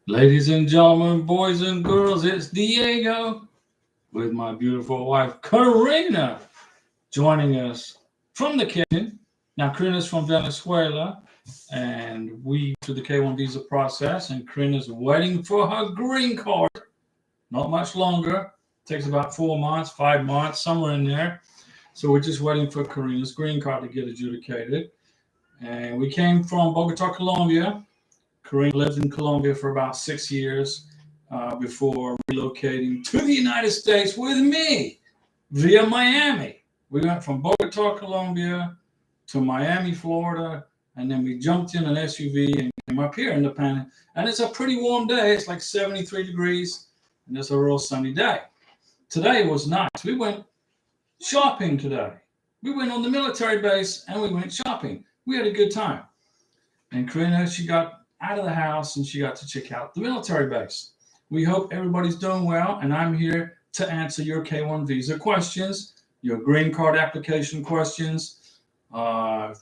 Ladies and gentlemen, boys and girls, it's Diego with my beautiful wife, Karina, joining us from the kitchen. Now, Karina's from Venezuela, and we to the K1 visa process, and Karina's waiting for her green card. Not much longer. Takes about 4 months, 5 months, somewhere in there. So we're just waiting for Karina's green card to get adjudicated. And we came from Bogota, Colombia. Karina lived in Colombia for about 6 years before relocating to the United States with me via Miami. We went from Bogota, Colombia to Miami, Florida, and then we jumped in an SUV and came up here in the Pan. And it's a pretty warm day. It's like 73 degrees, and it's a real sunny day. Today was nice. We went shopping today. We went on the military base and we went shopping. We had a good time. And Karina, she got out of the house and she got to check out the military base. We hope everybody's doing well, and I'm here to answer your K1 visa questions, your green card application questions,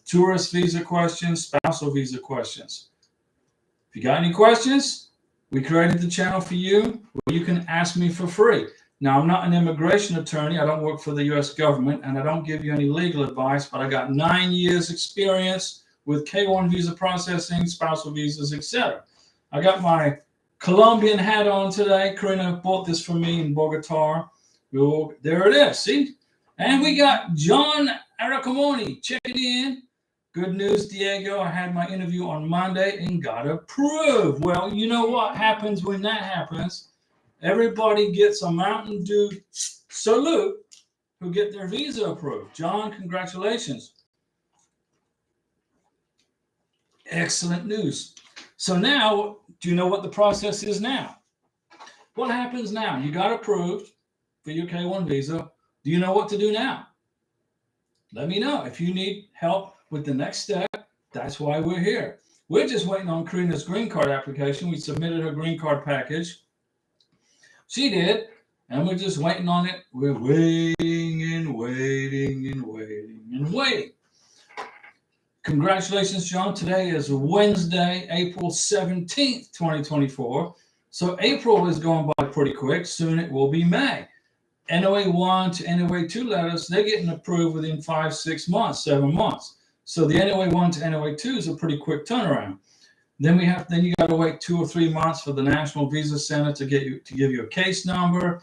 tourist visa questions, spousal visa questions. If you got any questions, we created the channel for you where you can ask me for free. Now, I'm not an immigration attorney. I don't work for the U.S. government, and I don't give you any legal advice, but I got 9 years experience with K1 visa processing, spousal visas, etc. I got my Colombian hat on today. Karina bought this for me in Bogota. There it is, see? And we got John Aracamoni checking in. Good news, Diego. I had my interview on Monday and got approved. Well, you know what happens when that happens? Everybody gets a Mountain Dew salute who get their visa approved. John, congratulations. Excellent news. So now, do you know what the process is now? What happens now? You got approved for your K1 visa. Do you know what to do now? Let me know. If you need help with the next step, that's why we're here. We're just waiting on Karina's green card application. We submitted her green card package. She did, and we're just waiting on it. We're waiting and waiting and waiting and waiting. Congratulations, John. Today is Wednesday, April 17th, 2024. So April is going by pretty quick. Soon it will be May. NOA 1 to NOA 2 letters, they're getting approved within 5, 6 months, 7 months. So the NOA 1 to NOA 2 is a pretty quick turnaround. Then you got to wait 2 or 3 months for the National Visa Center to give you a case number.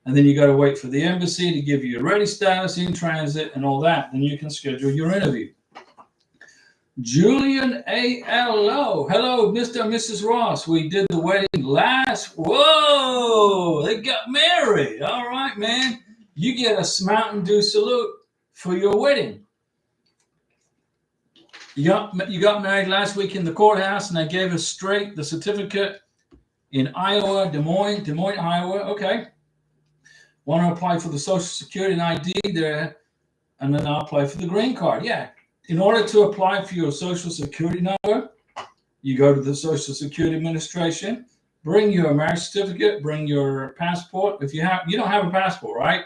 And then you got to wait for the embassy to give you your ready status, in transit, and all that. Then you can schedule your interview. Julian A.L.O. Hello, Mr. and Mrs. Ross. We did the wedding last. Whoa, they got married. All right, man. You get a Mountain Dew salute for your wedding. You got married last week in the courthouse, and they gave us straight the certificate in Iowa, Des Moines, Iowa. Okay. Want to apply for the Social Security and ID there, and then I'll apply for the green card. Yeah. In order to apply for your Social Security number, you go to the Social Security Administration, bring your marriage certificate, bring your passport. If you don't have a passport, right?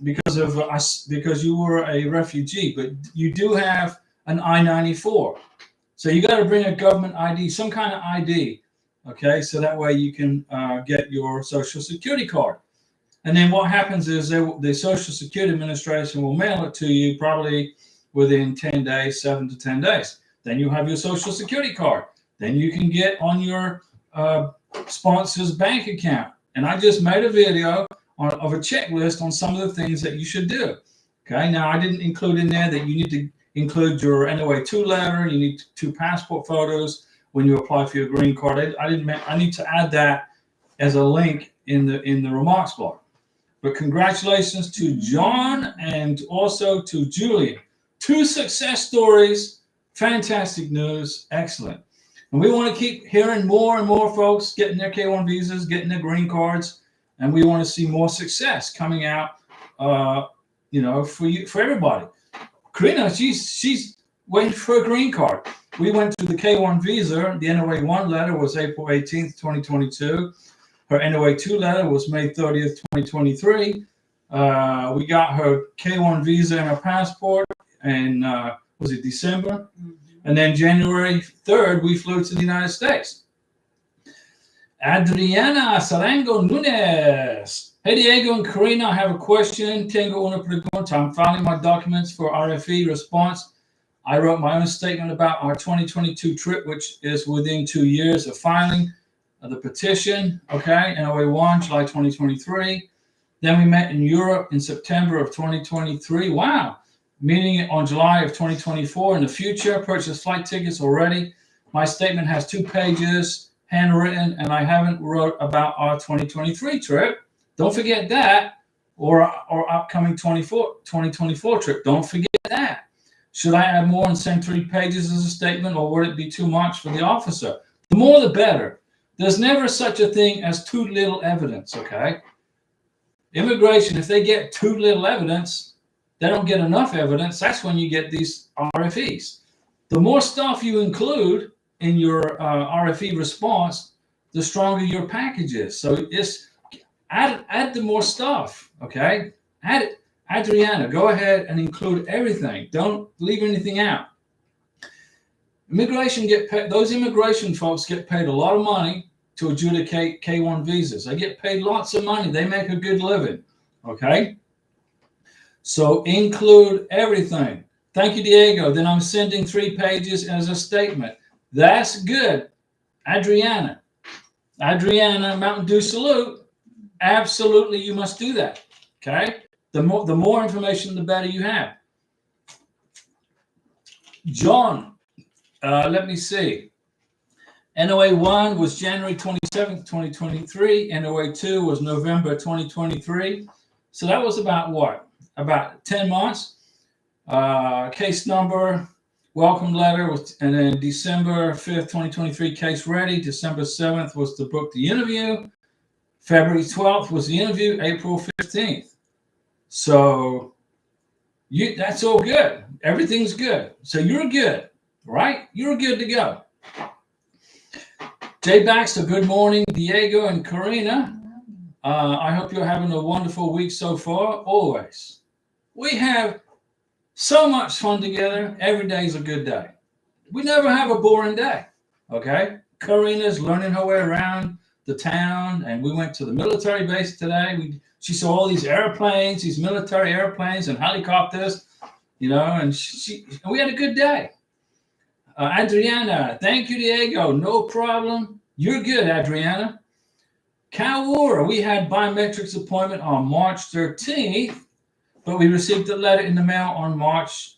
because you were a refugee, but you do have an I-94. So you got to bring a government ID, some kind of ID, okay? So that way you can get your Social Security card. And then what happens is the Social Security Administration will mail it to you probably within 10 days, 7 to 10 days. Then you have your Social Security card. Then you can get on your sponsor's bank account. And I just made a video of a checklist on some of the things that you should do. Okay, now I didn't include in there that you need to include your NOA 2 letter, you need 2 passport photos when you apply for your green card. I need to add that as a link in the remarks bar. But congratulations to John and also to Julian. 2 success stories, fantastic news, excellent. And we want to keep hearing more and more folks getting their K1 visas, getting their green cards, and we want to see more success coming out, for everybody. Karina, she's waiting for a green card. We went to the K1 visa. The NOA 1 letter was April 18th, 2022. Her NOA 2 letter was May 30th, 2023. We got her K1 visa and her passport. And was it December? Mm-hmm. And then January 3rd, we flew to the United States. Adriana Sarango Nunes. Hey, Diego and Karina, I have a question. Tengo una pregunta. I'm filing my documents for RFE response. I wrote my own statement about our 2022 trip, which is within 2 years of filing the petition. Okay, NOA1, July 2023. Then we met in Europe in September of 2023. Wow. Meeting on July of 2024. In the future, purchased flight tickets already. My statement has 2 pages, handwritten, and I haven't wrote about our 2023 trip. Don't forget that, or upcoming 2024 trip. Don't forget that. Should I add more and send 3 pages as a statement, or would it be too much for the officer? The more the better. There's never such a thing as too little evidence, okay? Immigration, if they get too little evidence, they don't get enough evidence. That's when you get these RFEs. The more stuff you include in your RFE response, the stronger your package is. So it's add the more stuff, okay? Add it. Adriana, go ahead and include everything. Don't leave anything out. Immigration get paid. Those immigration folks get paid a lot of money to adjudicate K-1 visas. They get paid lots of money. They make a good living, okay? So include everything. Thank you, Diego. Then I'm sending 3 pages as a statement. That's good. Adriana, Mountain Dew salute. Absolutely, you must do that, okay? The more information, the better you have. John, let me see. NOA 1 was January 27th, 2023. NOA 2 was November 2023. So that was about what? About 10 months. Case number, welcome letter, was, and then December 5th, 2023, case ready. December 7th was to book the interview. February 12th was the interview. April 15th. So that's all good. Everything's good. So you're good, right? You're good to go. Jay Baxter, good morning. Diego and Karina. I hope you're having a wonderful week so far. Always. We have so much fun together. Every day is a good day. We never have a boring day. Okay? Karina's learning her way around the town, and we went to the military base today. She saw all these airplanes, these military airplanes and helicopters, you know, and we had a good day. Adriana, thank you, Diego. No problem. You're good, Adriana. Kawura, we had biometrics appointment on March 13th, but we received a letter in the mail on March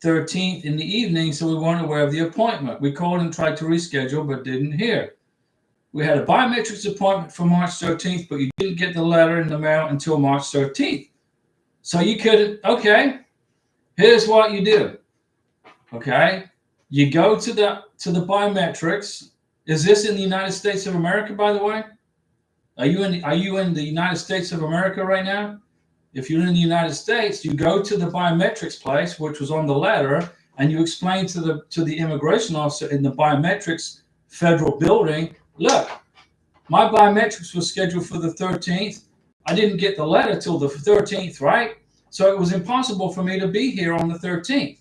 13th in the evening, so we weren't aware of the appointment. We called and tried to reschedule, but didn't hear. We had a biometrics appointment for March 13th, but you didn't get the letter in the mail until March 13th. So you could, okay, here's what you do. Okay, you go to the biometrics. Is this in the United States of America, by the way? Are you in the United States of America right now? If you're in the United States, you go to the biometrics place, which was on the letter, and you explain to the immigration officer in the biometrics federal building, look, my biometrics was scheduled for the 13th. I didn't get the letter till the 13th, right? So it was impossible for me to be here on the 13th.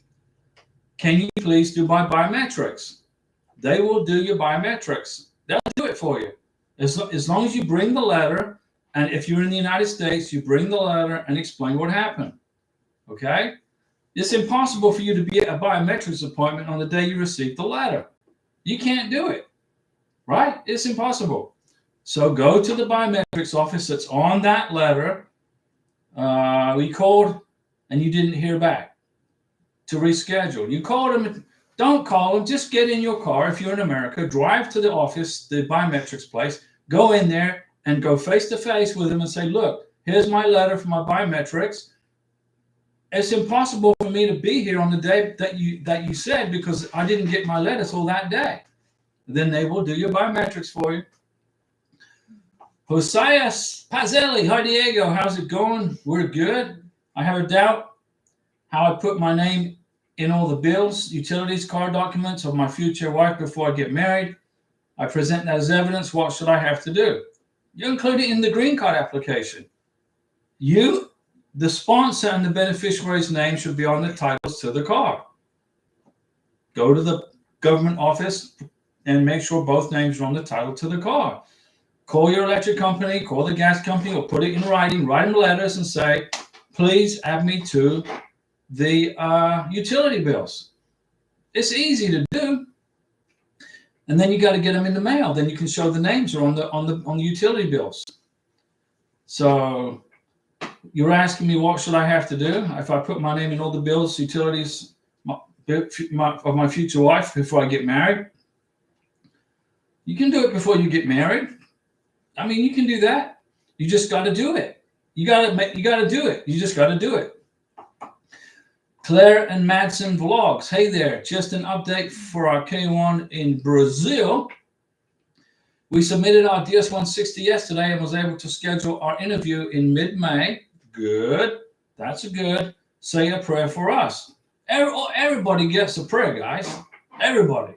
Can you please do my biometrics? They will do your biometrics. They'll do it for you. As long as you bring the letter, and if you're in the United States, you bring the letter and explain what happened. Okay? It's impossible for you to be at a biometrics appointment on the day you received the letter. You can't do it. Right? It's impossible. So go to the biometrics office that's on that letter. We called and you didn't hear back to reschedule. You called them. Don't call them. Just get in your car. If you're in America, drive to the office, the biometrics place, go in there and go face to face with them and say, look, here's my letter for my biometrics. It's impossible for me to be here on the day that you said because I didn't get my letter till that day. Then they will do your biometrics for you. Josias Pazelli, hi Diego, how's it going? We're good. I have a doubt how I put my name in all the bills, utilities, car documents of my future wife before I get married. I present that as evidence. What should I have to do? You include it in the green card application. You, the sponsor, and the beneficiary's name should be on the titles to the car. Go to the government office and make sure both names are on the title to the car. Call your electric company, call the gas company, or put it in writing, write them letters and say, please add me to the utility bills. It's easy to do. And then you got to get them in the mail. Then you can show the names are on the utility bills. So you're asking me what should I have to do if I put my name in all the bills, utilities of my future wife before I get married? You can do it before you get married. I mean, you can do that. You just got to do it. You got to do it. You just got to do it. Claire and Madsen Vlogs. Hey there. Just an update for our K1 in Brazil. We submitted our DS-160 yesterday and was able to schedule our interview in mid-May. Good. That's a good. Say a prayer for us. Everybody gets a prayer, guys. Everybody.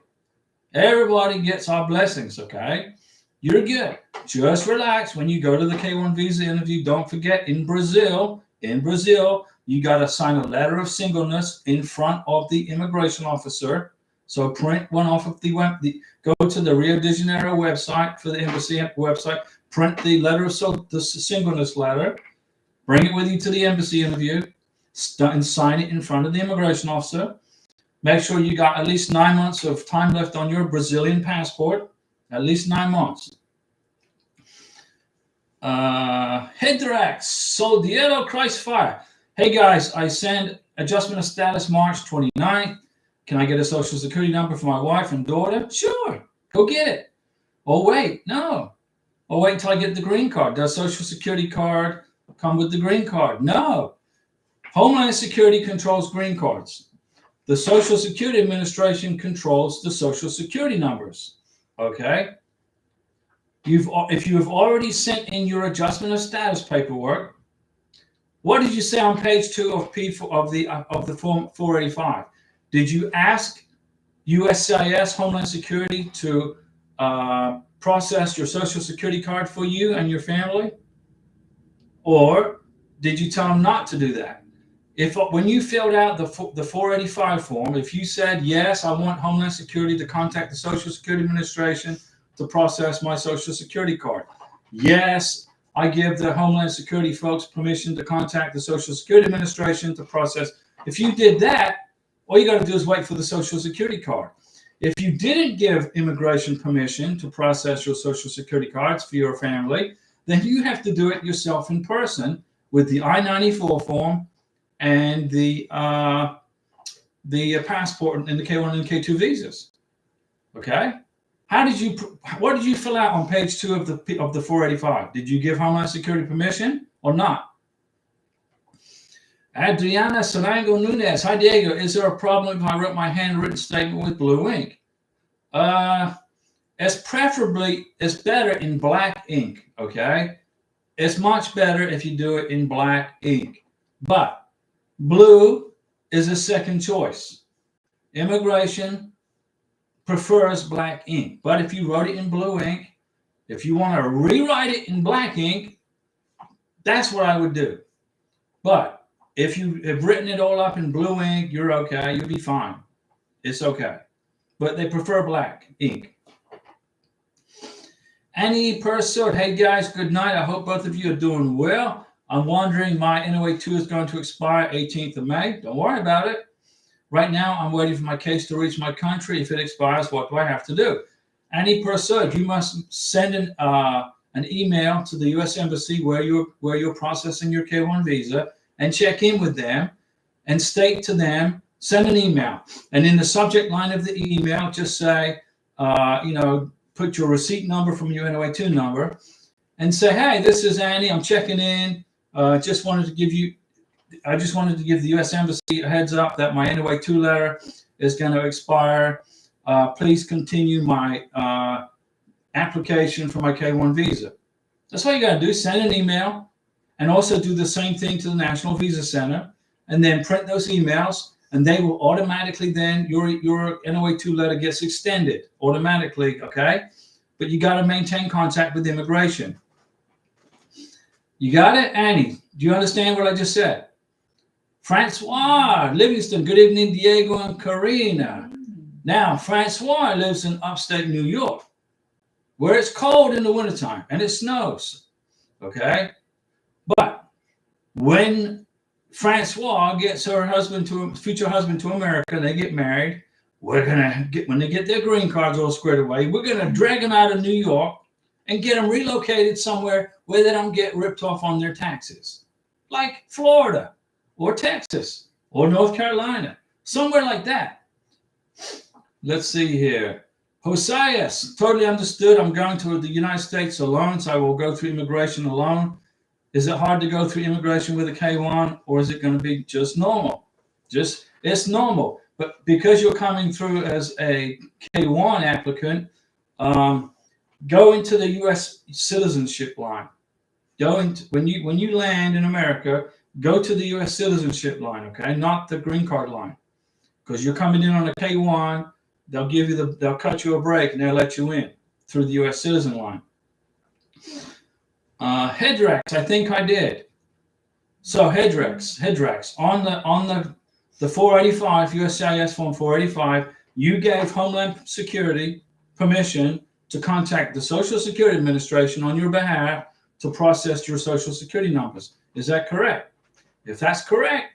Everybody gets our blessings, okay? You're good. Just relax. When you go to the K1 visa interview, don't forget in Brazil, you got to sign a letter of singleness in front of the immigration officer. So print one off of go to the Rio de Janeiro website for the embassy website, print the letter of the singleness letter, bring it with you to the embassy interview, and sign it in front of the immigration officer. Make sure you got at least 9 months of time left on your Brazilian passport, at least 9 months. Hidrax, Soldiero Christ Fire. Hey guys, I send adjustment of status March 29th. Can I get a social security number for my wife and daughter? Sure, go get it. Oh wait, no. Oh wait until I get the green card. Does social security card come with the green card? No. Homeland Security controls green cards. The Social Security Administration controls the social security numbers. Okay? If you have already sent in your adjustment of status paperwork, what did you say on page 2 of the form 485? Did you ask USCIS Homeland Security to process your social security card for you and your family? Or did you tell them not to do that? When you filled out the 485 form, if you said, yes, I want Homeland Security to contact the Social Security Administration to process my social security card. Yes, I give the Homeland Security folks permission to contact the Social Security Administration to process. If you did that, all you got to do is wait for the Social Security card. If you didn't give immigration permission to process your Social Security cards for your family, then you have to do it yourself in person with the I-94 form and the passport and the K1 and K2 visas. Okay? What did you fill out on page 2 of the 485? Did you give Homeland Security permission or not? Adriana Sarango Nunez. Hi, Diego. Is there a problem if I wrote my handwritten statement with blue ink? It's better in black ink, okay? It's much better if you do it in black ink. But blue is a second choice. Immigration prefers black ink. But if you wrote it in blue ink, if you want to rewrite it in black ink, that's what I would do. But if you have written it all up in blue ink, you're okay. You'll be fine. It's okay. But they prefer black ink. Annie Pursuit. Hey, guys. Good night. I hope both of you are doing well. I'm wondering, my NOA 2 is going to expire 18th of May. Don't worry about it. Right now, I'm waiting for my case to reach my country. If it expires, what do I have to do? Annie Pursuit, you must send an email to the U.S. Embassy where you're processing your K1 visa and check in with them and state to them, send an email. And in the subject line of the email, just say, put your receipt number from your NOA 2 number and say, hey, this is Annie. I'm checking in. I just wanted to give the U.S. Embassy a heads up that my NOA 2 letter is going to expire. Please continue my application for my K1 visa. That's all you got to do. Send an email and also do the same thing to the National Visa Center and then print those emails, and they will automatically then, your NOA 2 letter gets extended automatically, okay? But you got to maintain contact with immigration. You got it, Annie? Do you understand what I just said? Francois, Livingston, good evening, Diego and Karina. Now, Francois lives in upstate New York, where it's cold in the wintertime and it snows. Okay? But when Francois gets her future husband to America, they get married, when they get their green cards all squared away, we're gonna drag them out of New York and get them relocated somewhere where they don't get ripped off on their taxes, like Florida or Texas or North Carolina, somewhere like that. Let's see here. Hosias, totally understood. I'm going to the United States alone, so I will go through immigration alone. Is it hard to go through immigration with a K1, or is it going to be just normal? It's normal. But because you're coming through as a K1 applicant, go into the U.S. citizenship line. When you land in America, go to the U.S. citizenship line, okay, not the green card line, because you're coming in on a K1. They'll cut you a break and they'll let you in through the U.S. citizen line. Headrax, I think I did. So Headrax on the 485 USCIS form 485, you gave Homeland Security permission to contact the Social Security Administration on your behalf to process your Social Security numbers. Is that correct? If that's correct,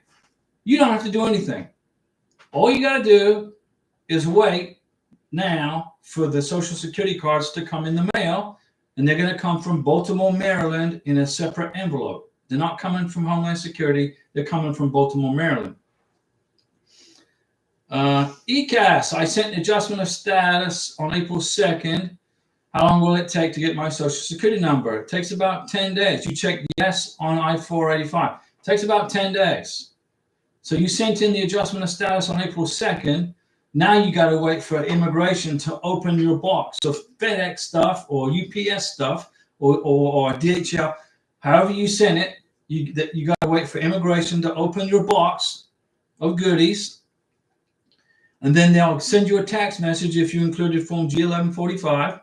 you don't have to do anything. All you got to do is wait now for the Social Security cards to come in the mail, and they're going to come from Baltimore, Maryland in a separate envelope. They're not coming from Homeland Security. They're coming from Baltimore, Maryland. ECAS, I sent an adjustment of status on April 2nd. How long will it take to get my Social Security number? It takes about 10 days. You check yes on I-485. It takes about 10 days. So you sent in the adjustment of status on April 2nd. Now you got to wait for immigration to open your box of FedEx stuff or UPS stuff or DHL. However you send it, you got to wait for immigration to open your box of goodies. And then they'll send you a text message if you included Form G1145.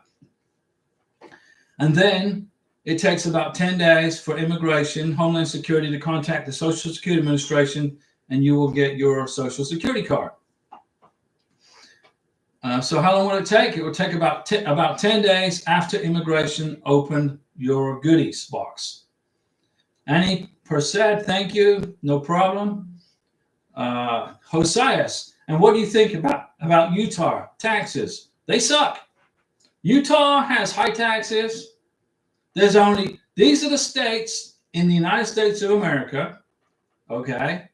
And then it takes about 10 days for immigration, Homeland Security to contact the Social Security Administration, and you will get your Social Security card. So how long will it take? It will take about 10 days after immigration opened your goodies box. Annie Persad, thank you. No problem. Hosias, and what do you think about Utah taxes? They suck. Utah has high taxes. These are the states in the United States of America, okay,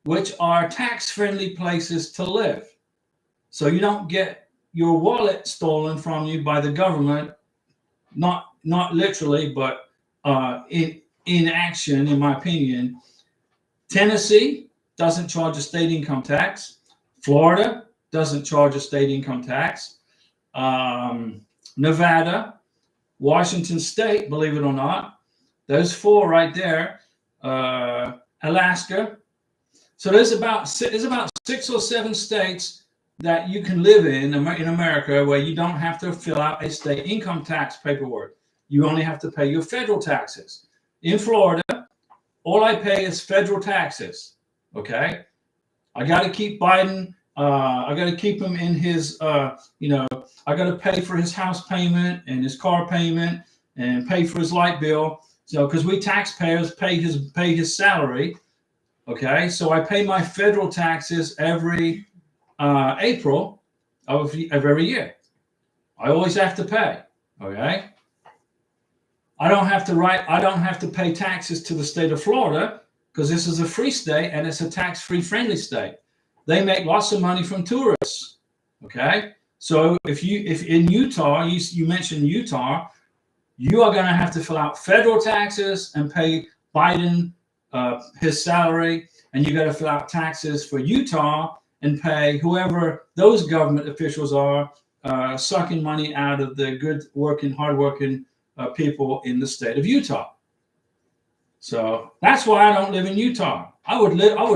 which are tax-friendly places to live. So you don't get your wallet stolen from you by the government, not literally, but in action, in my opinion. Tennessee doesn't charge a state income tax. Florida doesn't charge a state income tax. Nevada, Washington State, believe it or not, those four right there. Alaska. So there's about 6 or 7 states that you can live in America where you don't have to fill out a state income tax paperwork. You only have to pay your federal taxes. In Florida, all I pay is federal taxes. Okay, I got to keep Biden. I got to keep him in his. I got to pay for his house payment and his car payment and pay for his light bill. So because we taxpayers pay his salary. Okay, so I pay my federal taxes every April of every year. I always have to pay. Okay. I don't have to pay taxes to the state of Florida because this is a free state and it's a tax-free friendly state. They make lots of money from tourists. Okay. So if in Utah, you mentioned Utah, you are going to have to fill out federal taxes and pay Biden his salary, and you got to fill out taxes for Utah and pay whoever those government officials are sucking money out of the good working, hardworking people in the state of Utah. So that's why I don't live in Utah. I would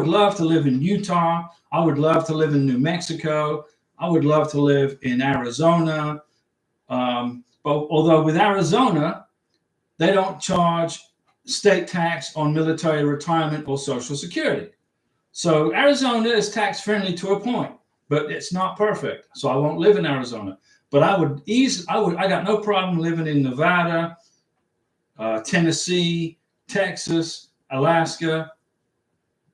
love to live in Utah. I would love to live in New Mexico. I would love to live in Arizona. But although with Arizona, they don't charge state tax on military retirement or Social Security. So Arizona is tax friendly to a point. but it's not perfect. So I won't live in Arizona. But I got no problem living in Nevada, Tennessee, Texas, Alaska.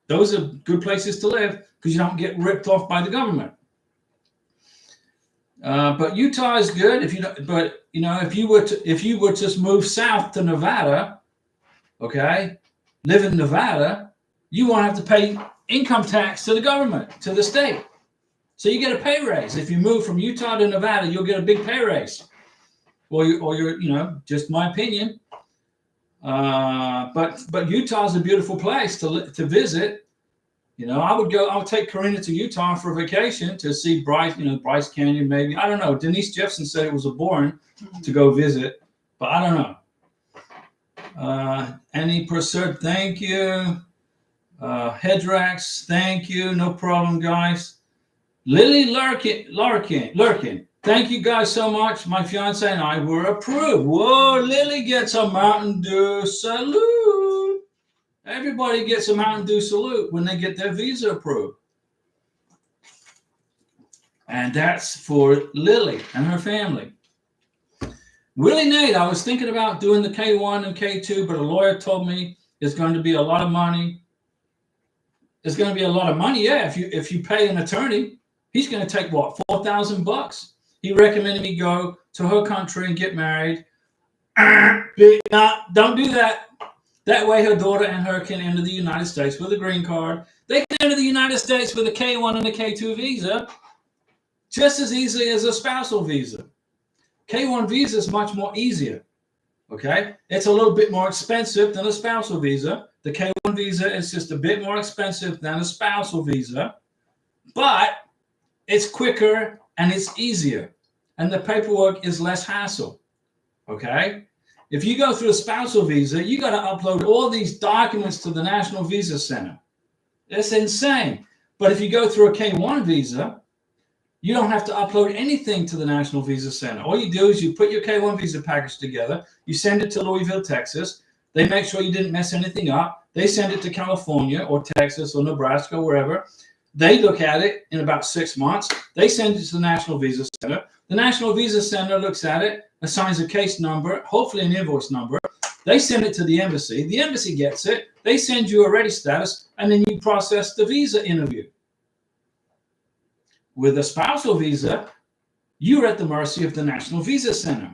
Those are good places to live because you don't get ripped off by the government. But Utah is good if you were to just move south to Nevada, okay, live in Nevada, you won't have to pay income tax to the government, to the state. So you get a pay raise. If you move from Utah to Nevada, you'll get a big pay raise. Or you're, just my opinion. But Utah is a beautiful place to visit. I would take Karina to Utah for a vacation to see Bryce Canyon, maybe. I don't know. Denise Jefferson said it was boring to go visit, but I don't know. Annie Pursuit, thank you. Headrax, thank you. No problem, guys. Lily Lurkin, thank you guys so much. My fiance and I were approved. Whoa, Lily gets a Mountain Dew salute. Everybody gets a Mountain Dew salute when they get their visa approved. And that's for Lily and her family. Willie Nate, I was thinking about doing the K1 and K2, but a lawyer told me it's going to be a lot of money. It's going to be a lot of money, yeah. If you pay an attorney, he's going to take what, $4,000? He recommended me go to her country and get married. No, don't do that. That way her daughter and her can enter the United States with a green card. They can enter the United States with a K1 and a K2 visa just as easily as a spousal visa. K1 visa is much more easier, okay? It's a little bit more expensive than a spousal visa. The K1 visa is just a bit more expensive than a spousal visa, but it's quicker and it's easier, and the paperwork is less hassle, okay? If you go through a spousal visa, you got to upload all these documents to the National Visa Center. It's insane. But if you go through a K1 visa, you don't have to upload anything to the National Visa Center. All you do is you put your K1 visa package together, you send it to Louisville, Texas. They make sure you didn't mess anything up. They send it to California or Texas or Nebraska, wherever. They look at it in about 6 months. They send it to the National Visa Center. The National Visa Center looks at it, assigns a case number, hopefully an invoice number. They send it to the embassy. The embassy gets it. They send you a ready status, and then you process the visa interview. With a spousal visa, you're at the mercy of the National Visa Center.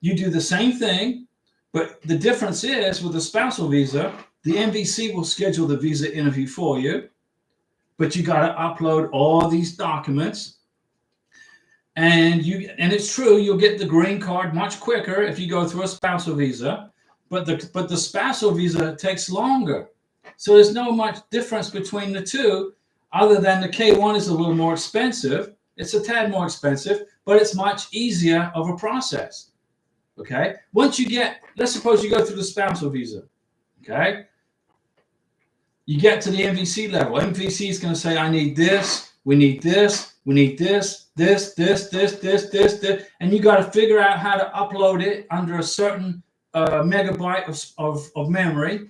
You do the same thing, but the difference is with a spousal visa, the NVC will schedule the visa interview for you, but you got to upload all these documents. And it's true, you'll get the green card much quicker if you go through a spousal visa, but the spousal visa takes longer. So there's no much difference between the two, other than the K1 is a little more expensive. It's a tad more expensive, but it's much easier of a process. Okay. Once let's suppose you go through the spousal visa. Okay. You get to the MVC level. MVC is going to say, I need this, we need this, we need this, this, and you got to figure out how to upload it under a certain megabyte of memory.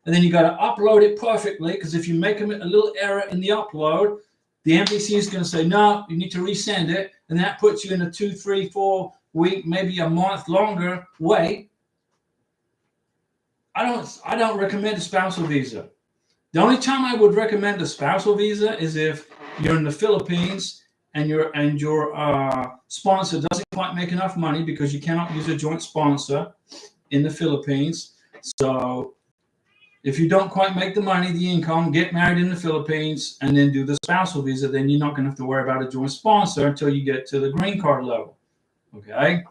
And then you got to upload it perfectly, because if you make a little error in the upload, the MVC is going to say, no, you need to resend it. And that puts you in a 2, 3, 4 week, maybe a month longer wait. I don't recommend a spousal visa. The only time I would recommend a spousal visa is if you're in the Philippines and your sponsor doesn't quite make enough money, because you cannot use a joint sponsor in the Philippines. So if you don't quite make the money, the income, get married in the Philippines and then do the spousal visa, then you're not going to have to worry about a joint sponsor until you get to the green card level. Okay?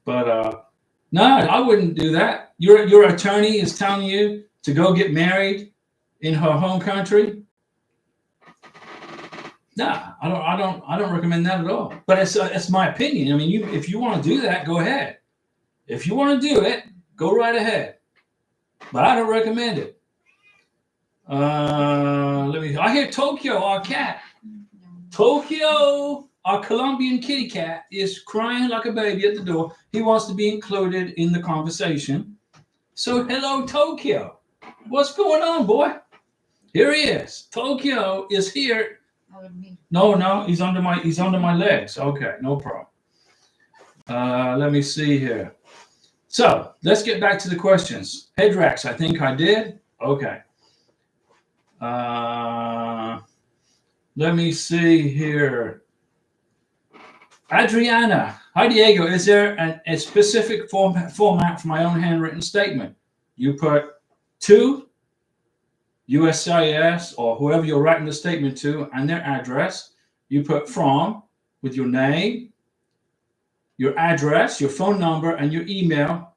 But no, I wouldn't do that. Your attorney is telling you to go get married in her home country. Nah, I don't recommend that at all. But it's my opinion. I mean, if you want to do that, go ahead. If you want to do it, go right ahead. But I don't recommend it. I hear Tokyo, our cat. Tokyo, our Colombian kitty cat, is crying like a baby at the door. He wants to be included in the conversation. So hello, Tokyo. What's going on, boy? Here he is. Tokyo is here No, he's under my legs. Okay, no problem. Let me see here. So let's get back to the questions. Headrax, I think I did. Okay. Let me see here. Adriana, hi Diego. Is there a specific format for my own handwritten statement? You put to USCIS or whoever you're writing the statement to and their address. You put from with your name, your address, your phone number, and your email,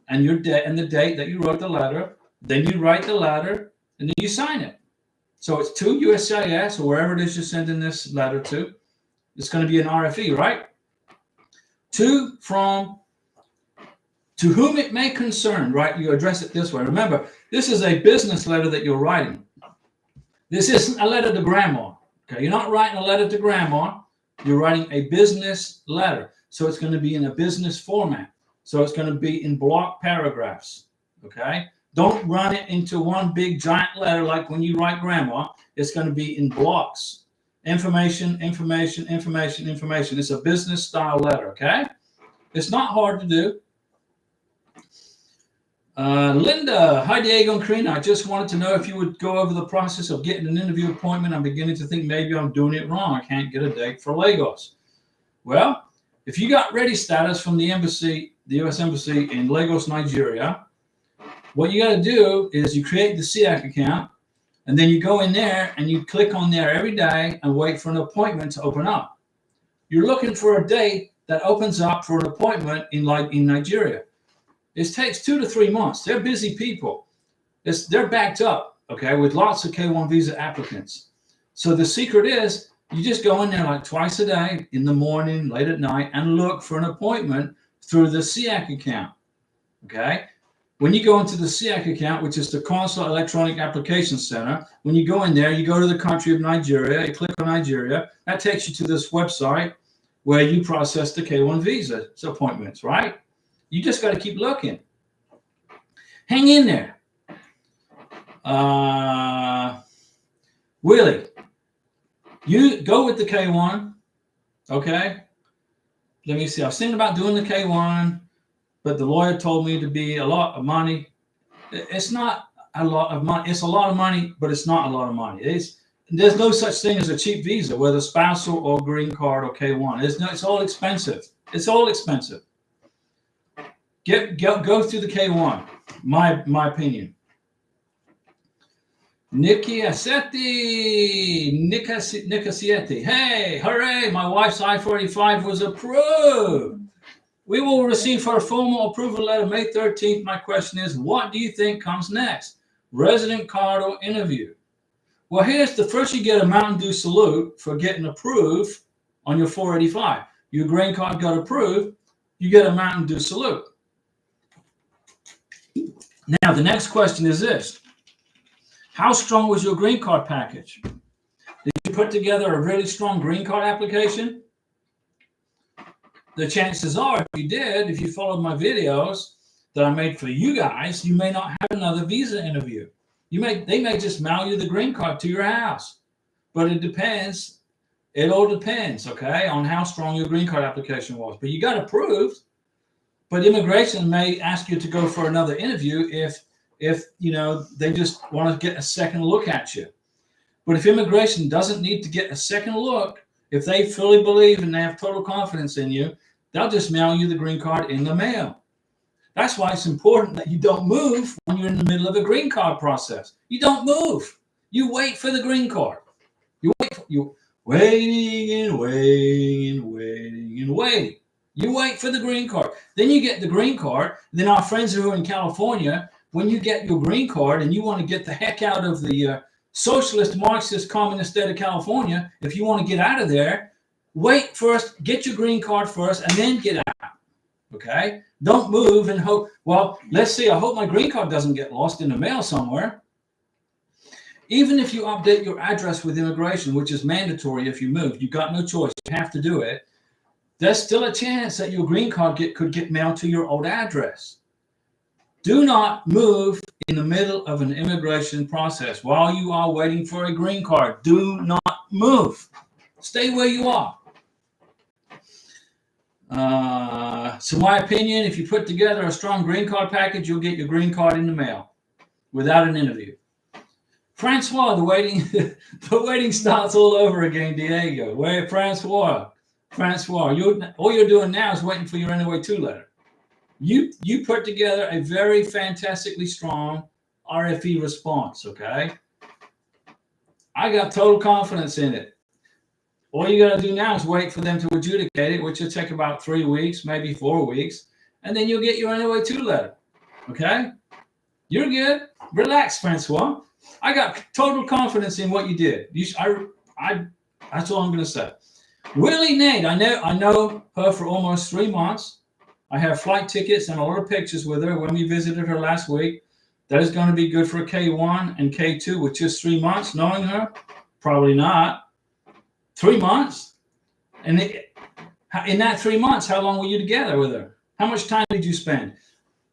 and your date and the date that you wrote the letter. Then you write the letter, and then you sign it. So it's to USCIS or wherever it is you're sending this letter to. It's going to be an RFE, right? To, from, to whom it may concern, right? You address it this way. Remember, this is a business letter that you're writing. This isn't a letter to grandma. Okay, you're not writing a letter to grandma. You're writing a business letter. So it's going to be in a business format. So it's going to be in block paragraphs. Okay? Don't run it into one big giant letter like when you write grandma. It's going to be in blocks. Information, information, information, information. It's a business style letter, okay? It's not hard to do. Linda, hi Diego and Karina. I just wanted to know if you would go over the process of getting an interview appointment. I'm beginning to think maybe I'm doing it wrong. I can't get a date for Lagos. Well, if you got ready status from the embassy, the U.S. Embassy in Lagos, Nigeria, what you got to do is you create the SEAC account, and then you go in there and you click on there every day and wait for an appointment to open up. You're looking for a date that opens up for an appointment in Nigeria. It takes 2 to 3 months. They're busy people. They're backed up, okay, with lots of K1 visa applicants. So the secret is you just go in there like twice a day, in the morning, late at night, and look for an appointment through the SEAC account, okay? When you go into the SEAC account, which is the Consular Electronic Application Center, when you go in there, you go to the country of Nigeria, you click on Nigeria, that takes you to this website where you process the K1 visa appointments, right? You just got to keep looking. Hang in there. Willie, you go with the K1, okay? Let me see. I was thinking about doing the K1. But the lawyer told me to be a lot of money. It's not a lot of money. It's a lot of money, but it's not a lot of money. There's no such thing as a cheap visa, whether spousal or green card or K1. It's all expensive. It's all expensive. Go through the K1. My opinion. Nicasietti. Hey, hooray! My wife's I-485 was approved. We will receive her formal approval letter May 13th. My question is, what do you think comes next? Resident card or interview? Well, here's the first. You get a Mountain Dew salute for getting approved on your 485. Your green card got approved, you get a Mountain Dew salute. Now, the next question is this. How strong was your green card package? Did you put together a really strong green card application? The chances are, if you did, if you followed my videos that I made for you guys, you may not have another visa interview. They may just mail you the green card to your house. But it depends. It all depends, okay, on how strong your green card application was. But you got approved. But immigration may ask you to go for another interview if you know they just want to get a second look at you. But if immigration doesn't need to get a second look, if they fully believe and they have total confidence in you, they'll just mail you the green card in the mail. That's why it's important that you don't move when you're in the middle of a green card process. You don't move. You wait for the green card. You're waiting and waiting and waiting and waiting. You wait for the green card. Then you get the green card. Then our friends who are in California, when you get your green card and you want to get the heck out of the socialist, Marxist, communist state of California, if you want to get out of there, wait first, get your green card first, and then get out, okay? Don't move and hope, well, let's see, I hope my green card doesn't get lost in the mail somewhere. Even if you update your address with immigration, which is mandatory if you move, you've got no choice, you have to do it, there's still a chance that your green card could get mailed to your old address. Do not move in the middle of an immigration process while you are waiting for a green card. Do not move. Stay where you are. So my opinion, if you put together a strong green card package, you'll get your green card in the mail without an interview. Francois, the waiting starts all over again, Diego. Where Francois, all you're doing now is waiting for your NOA 2 letter. You put together a very fantastically strong RFE response, okay? I got total confidence in it. All you got to do now is wait for them to adjudicate it, which will take about 3 weeks, maybe 4 weeks, and then you'll get your NOA 2 letter, okay? You're good. Relax, Francois. I got total confidence in what you did. That's all I'm going to say. Willie Nate, I know her for almost 3 months. I have flight tickets and a lot of pictures with her when we visited her last week. That is going to be good for a K1 and K2 with just 3 months knowing her? Probably not. 3 months? And in that 3 months, how long were you together with her? How much time did you spend?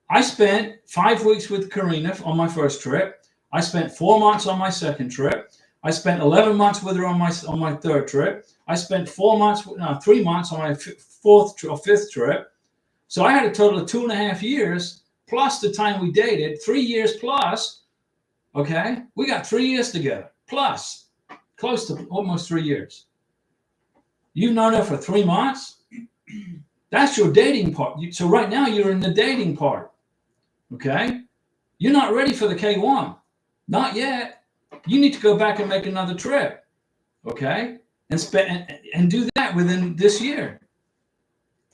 I spent 5 weeks with Karina on my first trip. I spent 4 months on my second trip. I spent 11 months with her on my third trip. I spent 3 months on my fourth or fifth trip. So I had a total of 2.5 years plus the time we dated, 3 years plus. Okay, we got 3 years together plus, close to almost 3 years. You've known her for 3 months. That's your dating part. So right now you're in the dating part. Okay, you're not ready for the K1, not yet. You need to go back and make another trip. Okay, and do that within this year.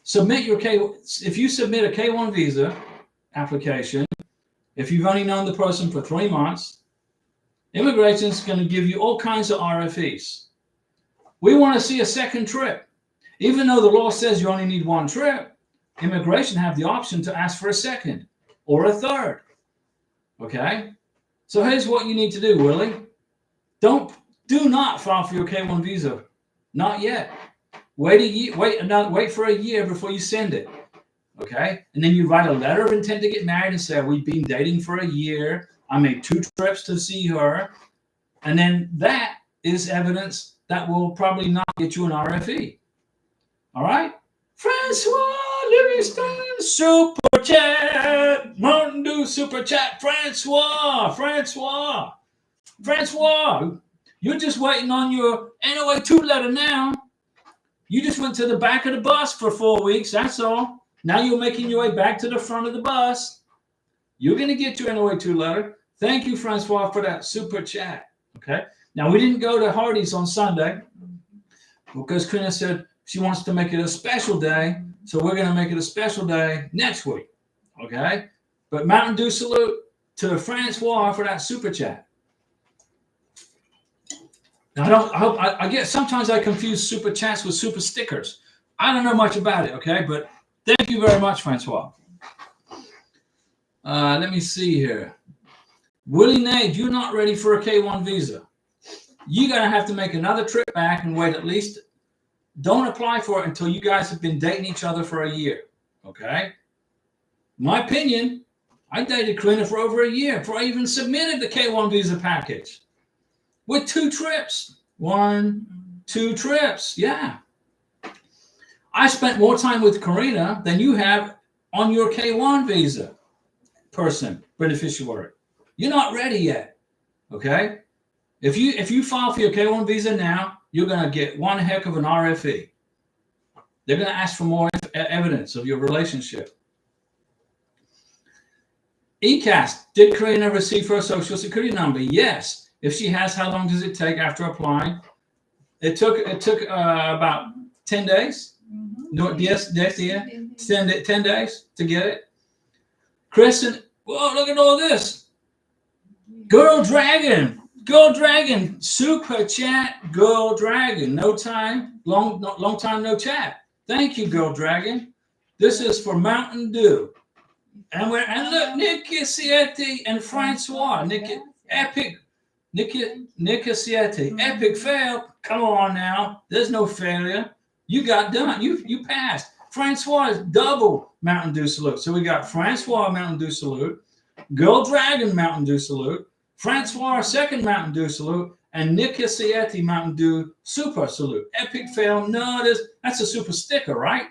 Submit your if you submit a K1 visa application, if you've only known the person for 3 months, immigration is going to give you all kinds of RFEs. We want to see a second trip. Even though the law says you only need 1 trip, immigration have the option to ask for a second or a third. Okay? So here's what you need to do, Willie. Do not file for your K1 visa. Not yet. Wait for a year before you send it. Okay? And then you write a letter of intent to get married and say, we've been dating for a year. I made 2 trips to see her. And then that is evidence that will probably not get you an RFE. All right? Francois Livingston, super chat. Mountain Dew super chat. Francois. You're just waiting on your NOA 2 letter now. You just went to the back of the bus for 4 weeks. That's all. Now you're making your way back to the front of the bus. You're going to get your NOA 2 letter. Thank you, Francois, for that super chat. Okay. Now, we didn't go to Hardee's on Sunday because Karina said she wants to make it a special day. So we're going to make it a special day next week. Okay. But Mountain Dew salute to Francois for that super chat. Now, I get sometimes I confuse super chats with super stickers. I don't know much about it. Okay. But thank you very much, Francois. Let me see here. Willie Nate, you're not ready for a K1 visa. You're going to have to make another trip back and wait at least. Don't apply for it until you guys have been dating each other for a year. Okay? My opinion, I dated Karina for over a year before I even submitted the K1 visa package. With 2 trips. 1, 2 trips. Yeah. I spent more time with Karina than you have on your K1 visa person, beneficiary. You're not ready yet. Okay? If you file for your K1 visa now, you're going to get one heck of an RFE. They're going to ask for more evidence of your relationship. ECAS, did Karina receive her social security number? Yes. If she has, how long does it take after applying? It took about 10 days. No, yes, 10 days to get it. Kristen, whoa, look at all this. Girl Dragon, super chat, Girl Dragon. No time, long time no chat. Thank you, Girl Dragon. This is for Mountain Dew. And look, Nikki Sietti and Francois. Nikki Sietti. Epic fail. Come on now. There's no failure. You got done. You passed. Francois is double Mountain Dew salute. So we got Francois Mountain Dew salute. Girl Dragon Mountain Dew salute, Francois second Mountain Dew salute, and Nick Cassietti Mountain Dew super salute. Epic fail. No, that's a super sticker, right?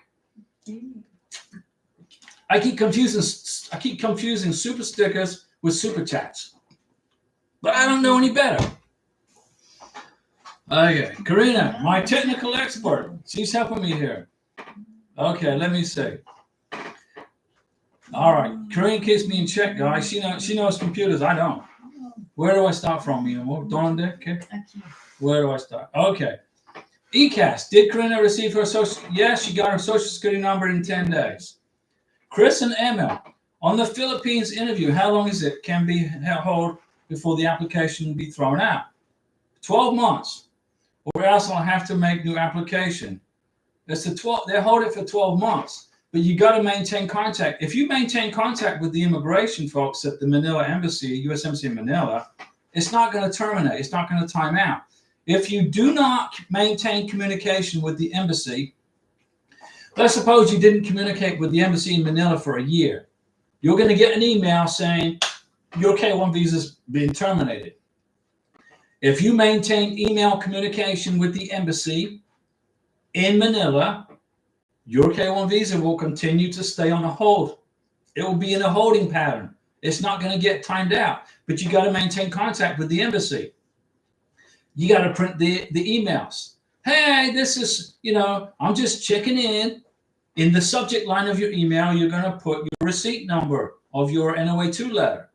I keep confusing super stickers with super chats, but I don't know any better. Okay, Karina, my technical expert. She's helping me here. Okay, let me see. All right, Karina keeps me in check, guys. She knows computers. I don't. Where do I start from? ¿Dónde? Okay. Where do I start? Okay. ECAS. Did Karina receive her social? Yes, she got her social security number in 10 days. Chris and Emil. On the Philippines interview, how long is it can be held before the application will be thrown out? 12 months. Or else I'll have to make new application. They hold it for 12 months. But you got to maintain contact. If you maintain contact with the immigration folks at the Manila Embassy, U.S. Embassy in Manila, it's not going to terminate. It's not going to time out. If you do not maintain communication with the embassy, let's suppose you didn't communicate with the embassy in Manila for a year. You're going to get an email saying your K-1 visa's been terminated. If you maintain email communication with the embassy in Manila, your K-1 visa will continue to stay on a hold. It will be in a holding pattern. It's not going to get timed out, but you got to maintain contact with the embassy. You got to print the emails. Hey, this is, I'm just checking in. In the subject line of your email, you're going to put your receipt number of your NOA-2 letter.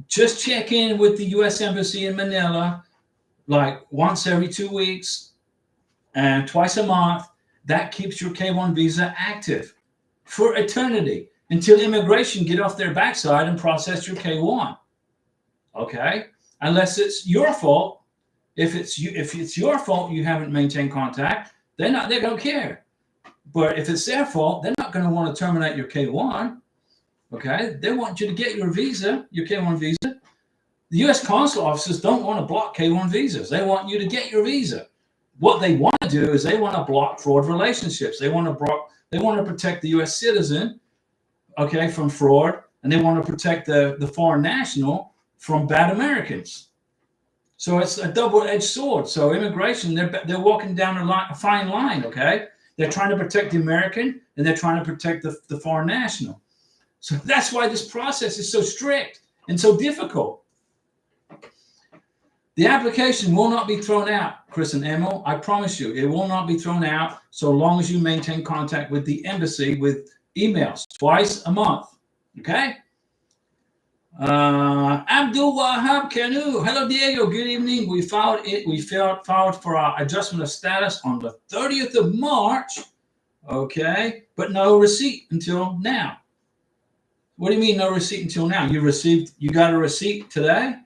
Just check in with the U.S. Embassy in Manila like once every 2 weeks and twice a month. That keeps your K-1 visa active for eternity until immigration get off their backside and process your K-1. Okay? Unless it's your fault. If it's your fault you haven't maintained contact, they don't care. But if it's their fault, they're not going to want to terminate your K-1. Okay? They want you to get your visa, your K-1 visa. The U.S. consul officers don't want to block K-1 visas. They want you to get your visa. What they want to do is they want to block fraud relationships. They want to protect the U.S. citizen, okay, from fraud, and they want to protect the foreign national from bad Americans. So it's a double-edged sword. So immigration, they're walking down a fine line, okay? They're trying to protect the American, and they're trying to protect the foreign national. So that's why this process is so strict and so difficult. The application will not be thrown out, Chris and Emil. I promise you, it will not be thrown out so long as you maintain contact with the embassy with emails twice a month. Okay? Abdul Wahab Kanu. Hello, Diego. Good evening. We filed for our adjustment of status on the 30th of March. Okay, but no receipt until now. What do you mean no receipt until now? You got a receipt today?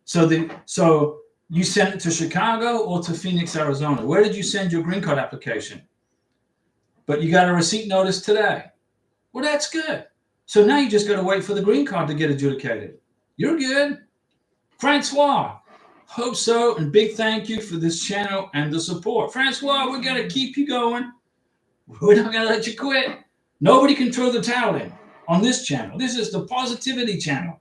So you sent it to Chicago or to Phoenix, Arizona? Where did you send your green card application? But you got a receipt notice today. Well, that's good. So now you just got to wait for the green card to get adjudicated. You're good. Francois, hope so, and big thank you for this channel and the support. Francois, we're going to keep you going. We're not going to let you quit. Nobody can throw the towel in on this channel. This is the positivity channel.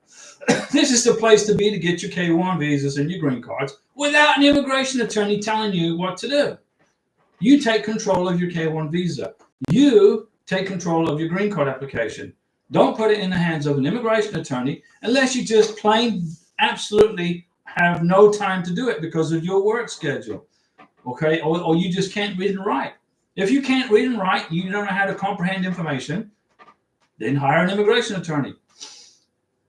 This is the place to be to get your K-1 visas and your green cards without an immigration attorney telling you what to do. You take control of your K-1 visa. You take control of your green card application. Don't put it in the hands of an immigration attorney unless you just plain absolutely have no time to do it because of your work schedule. Okay? Or you just can't read and write. If you can't read and write, you don't know how to comprehend information, then hire an immigration attorney.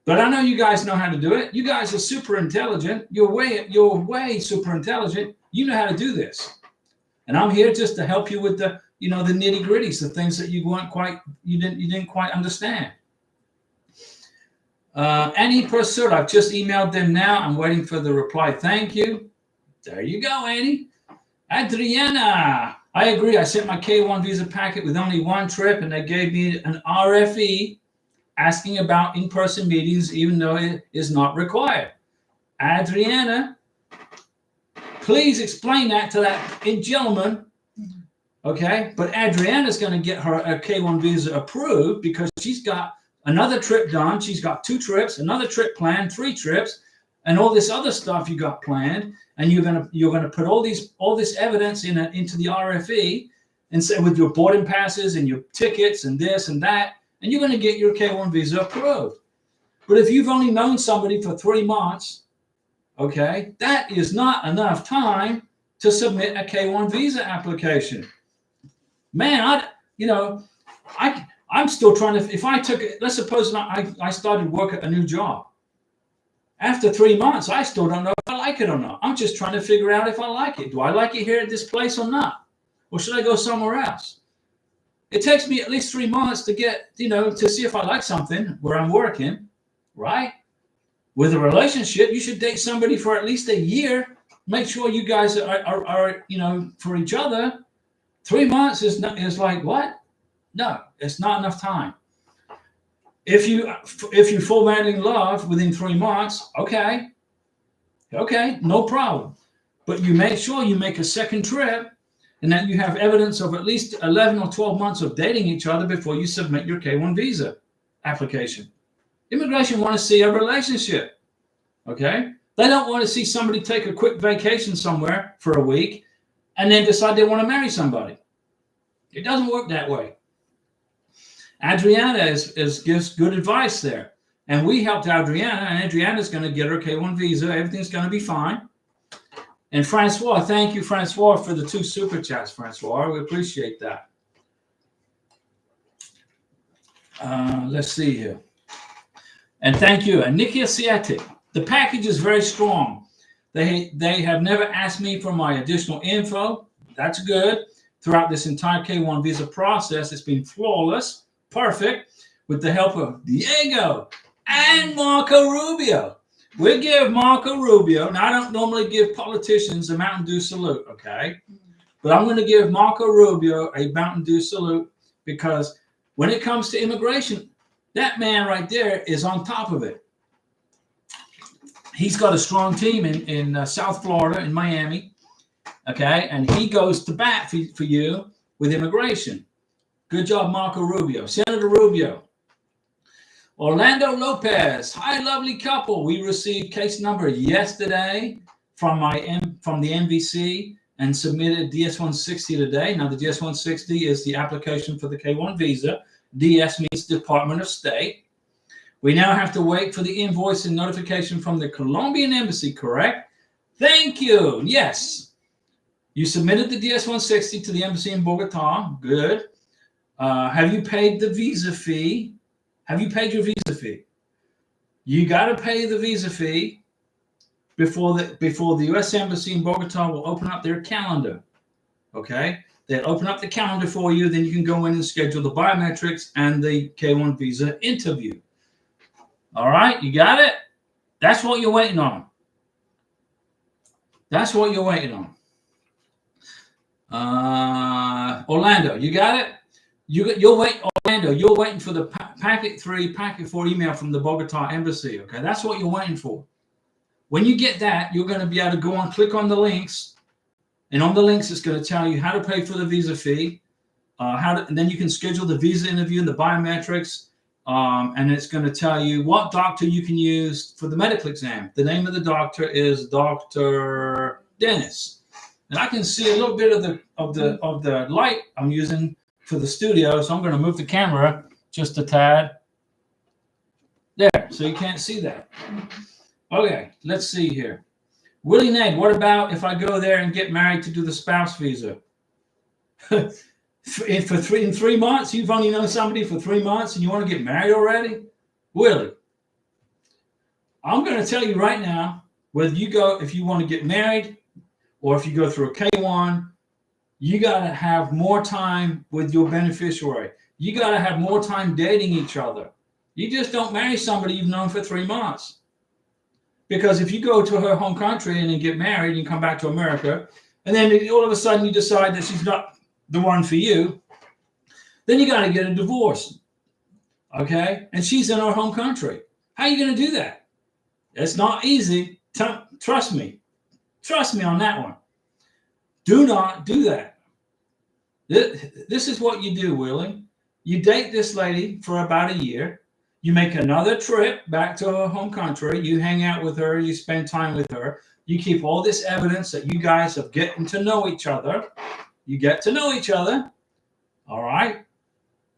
But I know you guys know how to do it. You guys are super intelligent. You're way super intelligent. You know how to do this. And I'm here just to help you with the nitty-gritties, the things that you didn't quite understand. Annie Pursuit, I've just emailed them now. I'm waiting for the reply. Thank you. There you go, Annie. Adriana, I agree. I sent my K-1 visa packet with only one trip, and they gave me an RFE asking about in-person meetings, even though it is not required. Adriana, please explain that to that gentleman. Okay, but Adriana's going to get her K-1 visa approved because she's got another trip done. She's got 2 trips, another trip planned, 3 trips, and all this other stuff you got planned. And you're gonna put all this evidence into the RFE, and say with your boarding passes and your tickets and this and that, and you're gonna get your K1 visa approved. But if you've only known somebody for 3 months, okay, that is not enough time to submit a K1 visa application. Man, I'm still trying to, if I took it, let's suppose I started work at a new job. After 3 months, I still don't know if I like it or not. I'm just trying to figure out if I like it. Do I like it here at this place or not? Or should I go somewhere else? It takes me at least 3 months to get, to see if I like something where I'm working, right? With a relationship, you should date somebody for at least a year. Make sure you guys are for each other. 3 months is like what? No, it's not enough time. If you fall madly in love within 3 months, okay, no problem. But you make sure you make a second trip, and that you have evidence of at least 11 or 12 months of dating each other before you submit your K1 visa application. Immigration want to see a relationship, okay? They don't want to see somebody take a quick vacation somewhere for a week and then decide they want to marry somebody. It doesn't work that way. Adriana gives good advice there. And we helped Adriana, and Adriana's going to get her K1 visa. Everything's going to be fine. And Francois, thank you, Francois, for the 2 super chats, Francois. We appreciate that. Let's see here. And thank you. And Nikki Asiatic. The package is very strong. They have never asked me for my additional info. That's good. Throughout this entire K1 visa process, it's been flawless, perfect, with the help of Diego and Marco Rubio. We give Marco Rubio, now I don't normally give politicians a Mountain Dew salute, okay? But I'm going to give Marco Rubio a Mountain Dew salute because when it comes to immigration, that man right there is on top of it. He's got a strong team in South Florida, in Miami, okay? And he goes to bat for you with immigration. Good job, Marco Rubio. Senator Rubio. Orlando Lopez. Hi, lovely couple. We received case number yesterday from the MVC and submitted DS-160 today. Now, the DS-160 is the application for the K1 visa. DS means Department of State. We now have to wait for the invoice and notification from the Colombian embassy, correct? Thank you. Yes. You submitted the DS-160 to the embassy in Bogota. Good. Have you paid the visa fee? Have you paid your visa fee? You got to pay the visa fee before the U.S. Embassy in Bogota will open up their calendar. Okay? They'll open up the calendar for you. Then you can go in and schedule the biometrics and the K1 visa interview. All right? You got it? That's what you're waiting on. That's what you're waiting on. Orlando, you got it? You're waiting, Orlando. You're waiting for the packet 3, packet 4 email from the Bogota embassy. Okay, that's what you're waiting for. When you get that, you're going to be able to go on, click on the links, and on the links, it's going to tell you how to pay for the visa fee, and then you can schedule the visa interview and the biometrics, and it's going to tell you what doctor you can use for the medical exam. The name of the doctor is Dr. Dennis, and I can see a little bit of the light I'm using for the studio, so I'm going to move the camera just a tad. There, so you can't see that. Okay, let's see here. Willie Nate, what about if I go there and get married to do the spouse visa? in 3 months, you've only known somebody for 3 months and you want to get married already? Willie, I'm going to tell you right now, whether you go, if you want to get married or if you go through a K1, you got to have more time with your beneficiary. You got to have more time dating each other. You just don't marry somebody you've known for 3 months. Because if you go to her home country and then get married and come back to America, and then all of a sudden you decide that she's not the one for you, then you got to get a divorce. Okay? And she's in her home country. How are you going to do that? It's not easy. Trust me. Trust me on that one. Do not do that. This is what you do, Willie. You date this lady for about a year. You make another trip back to her home country. You hang out with her. You spend time with her. You keep all this evidence that you guys have getting to know each other. You get to know each other. All right.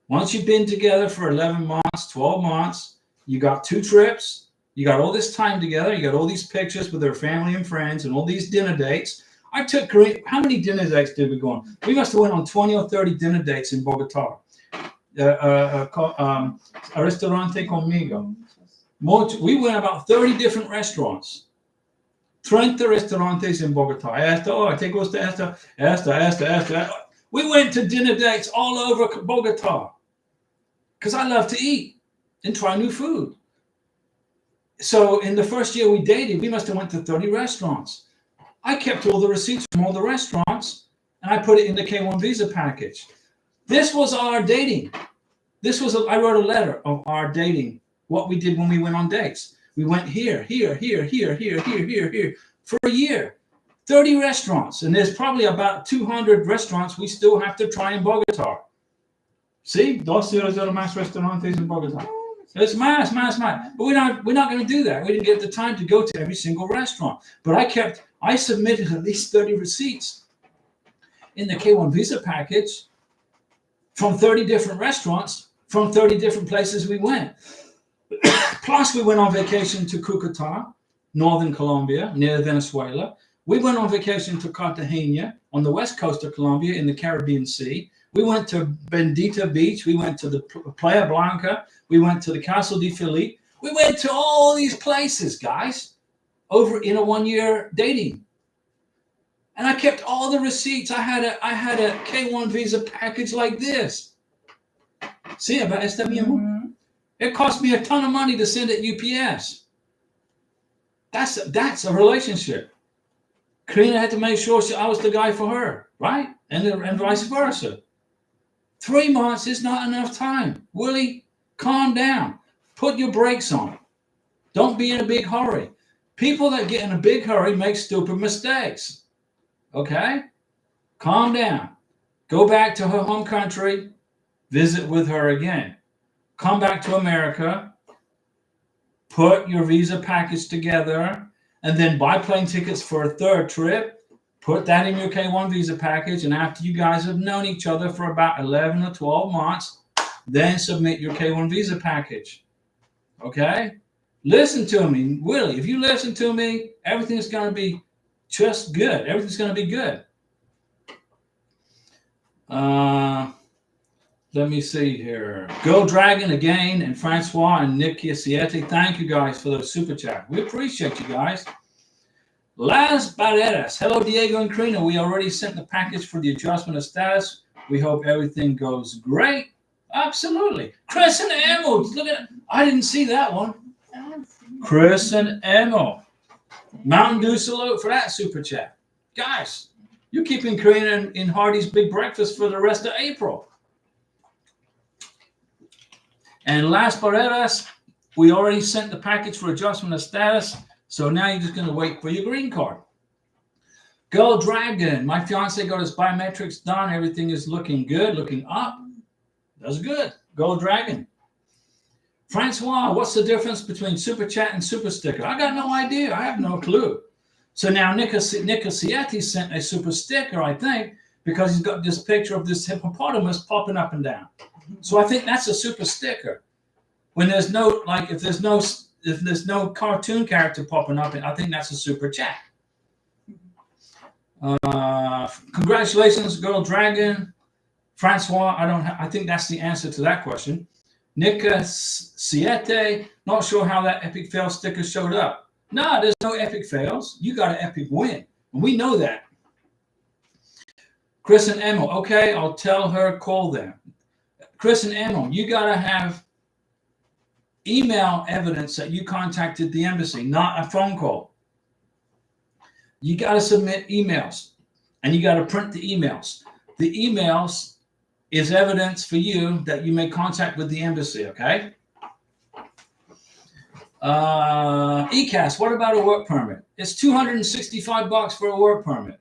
Once you've been together for 11 months, 12 months, you got 2 trips. You got all this time together. You got all these pictures with her family and friends and all these dinner dates. I took Karina. How many dinner dates did we go on? We must have went on 20 or 30 dinner dates in Bogota. A restaurante conmigo. We went about 30 different restaurants. 30 restaurantes in Bogota. ¿Te gusta esta? We went to dinner dates all over Bogota because I love to eat and try new food. So in the first year we dated, we must have went to 30 restaurants. I kept all the receipts from all the restaurants and I put it in the K1 visa package. This was our dating. I wrote a letter of our dating, what we did when we went on dates. We went here, for a year. 30 restaurants, and there's probably about 200 restaurants we still have to try in Bogota. See? 200 más restaurantes in Bogota. It's más. But we're not going to do that. We didn't get the time to go to every single restaurant. But I submitted at least 30 receipts in the K1 visa package from 30 different restaurants, from 30 different places we went. Plus, we went on vacation to Cucuta, northern Colombia, near Venezuela. We went on vacation to Cartagena on the west coast of Colombia in the Caribbean Sea. We went to Bendita Beach. We went to the Playa Blanca. We went to the Castle de Felipe. We went to all these places, guys, over in a 1-year dating. And I kept all the receipts. I had a K1 visa package like this. See, about esta mismo? It cost me a ton of money to send it UPS. That's a relationship. Karina had to make sure I was the guy for her, right? And vice versa. 3 months is not enough time. Willie, calm down. Put your brakes on. Don't be in a big hurry. People that get in a big hurry make stupid mistakes. Okay? Calm down. Go back to her home country. Visit with her again. Come back to America. Put your visa package together. And then buy plane tickets for a 3rd trip. Put that in your K1 visa package. And after you guys have known each other for about 11 or 12 months, then submit your K1 visa package. Okay? Listen to me. Willie, if you listen to me, everything's going to be just good. Everything's going to be good. Let me see here. Go Dragon again, and Francois and Nicky Siete. Thank you guys for those super chat. We appreciate you guys. Las Barreras. Hello, Diego and Karina. We already sent the package for the adjustment of status. We hope everything goes great. Absolutely. Chris and Emil. Look at it. I didn't see that one. Chris and Emil. Mountain Dew salute for that super chat. Guys, you're keeping Karina in Hardy's big breakfast for the rest of April. And Las Barreras, we already sent the package for adjustment of status. So now you're just going to wait for your green card. Go Dragon. My fiance got his biometrics done. Everything is looking good, looking up. That's good. Go Dragon. Francois, what's the difference between Super Chat and Super Sticker? I got no idea. I have no clue. So now Nico Sieti sent a Super Sticker, I think, because he's got this picture of this hippopotamus popping up and down. So I think that's a Super Sticker. When there's no, like, if there's no cartoon character popping up, I think that's a Super Chat. Congratulations, Girl Dragon. Francois, I think that's the answer to that question. Nika Siete, not sure how that epic fail sticker showed up. No, there's no epic fails. You got an epic win. And we know that. Chris and Emil, okay, I'll tell her, call them. Chris and Emil, you got to have email evidence that you contacted the embassy, not a phone call. You got to submit emails, and you got to print the emails. The emails is evidence for you that you made contact with the embassy, okay? ECAS, what about a work permit? It's $265 for a work permit.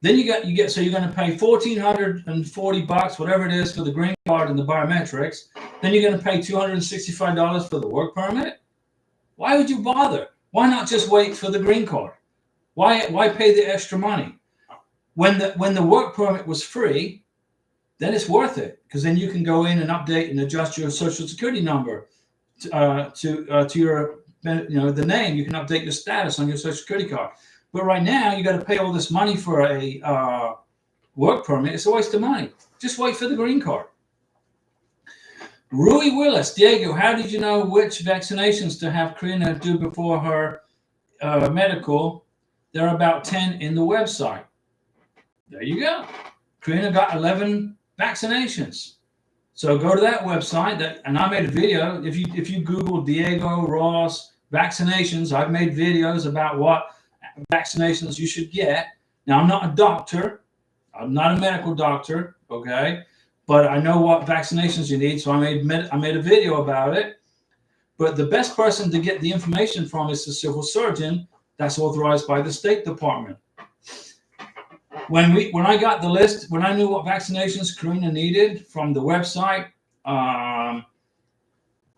Then you get so you're going to pay $1,440, whatever it is, for the green card and the biometrics. Then you're going to pay $265 for the work permit. Why would you bother? Why not just wait for the green card? Why pay the extra money? When the work permit was free, then it's worth it, because then you can go in and update and adjust your social security number to your, the name. You can update your status on your social security card. But right now, you got to pay all this money for a work permit. It's a waste of money. Just wait for the green card. Rui Willis, Diego, how did you know which vaccinations to have Karina do before her medical? There are about 10 in the website. There you go. Karina got 11 vaccinations. So go to that website. And I made a video. If you Google Diego Ross vaccinations, I've made videos about what vaccinations you should get. Now, I'm not a doctor. I'm not a medical doctor, okay? But I know what vaccinations you need, so I made a video about it. But the best person to get the information from is the civil surgeon that's authorized by the State Department. When I got the list, when I knew what vaccinations Karina needed from the website, I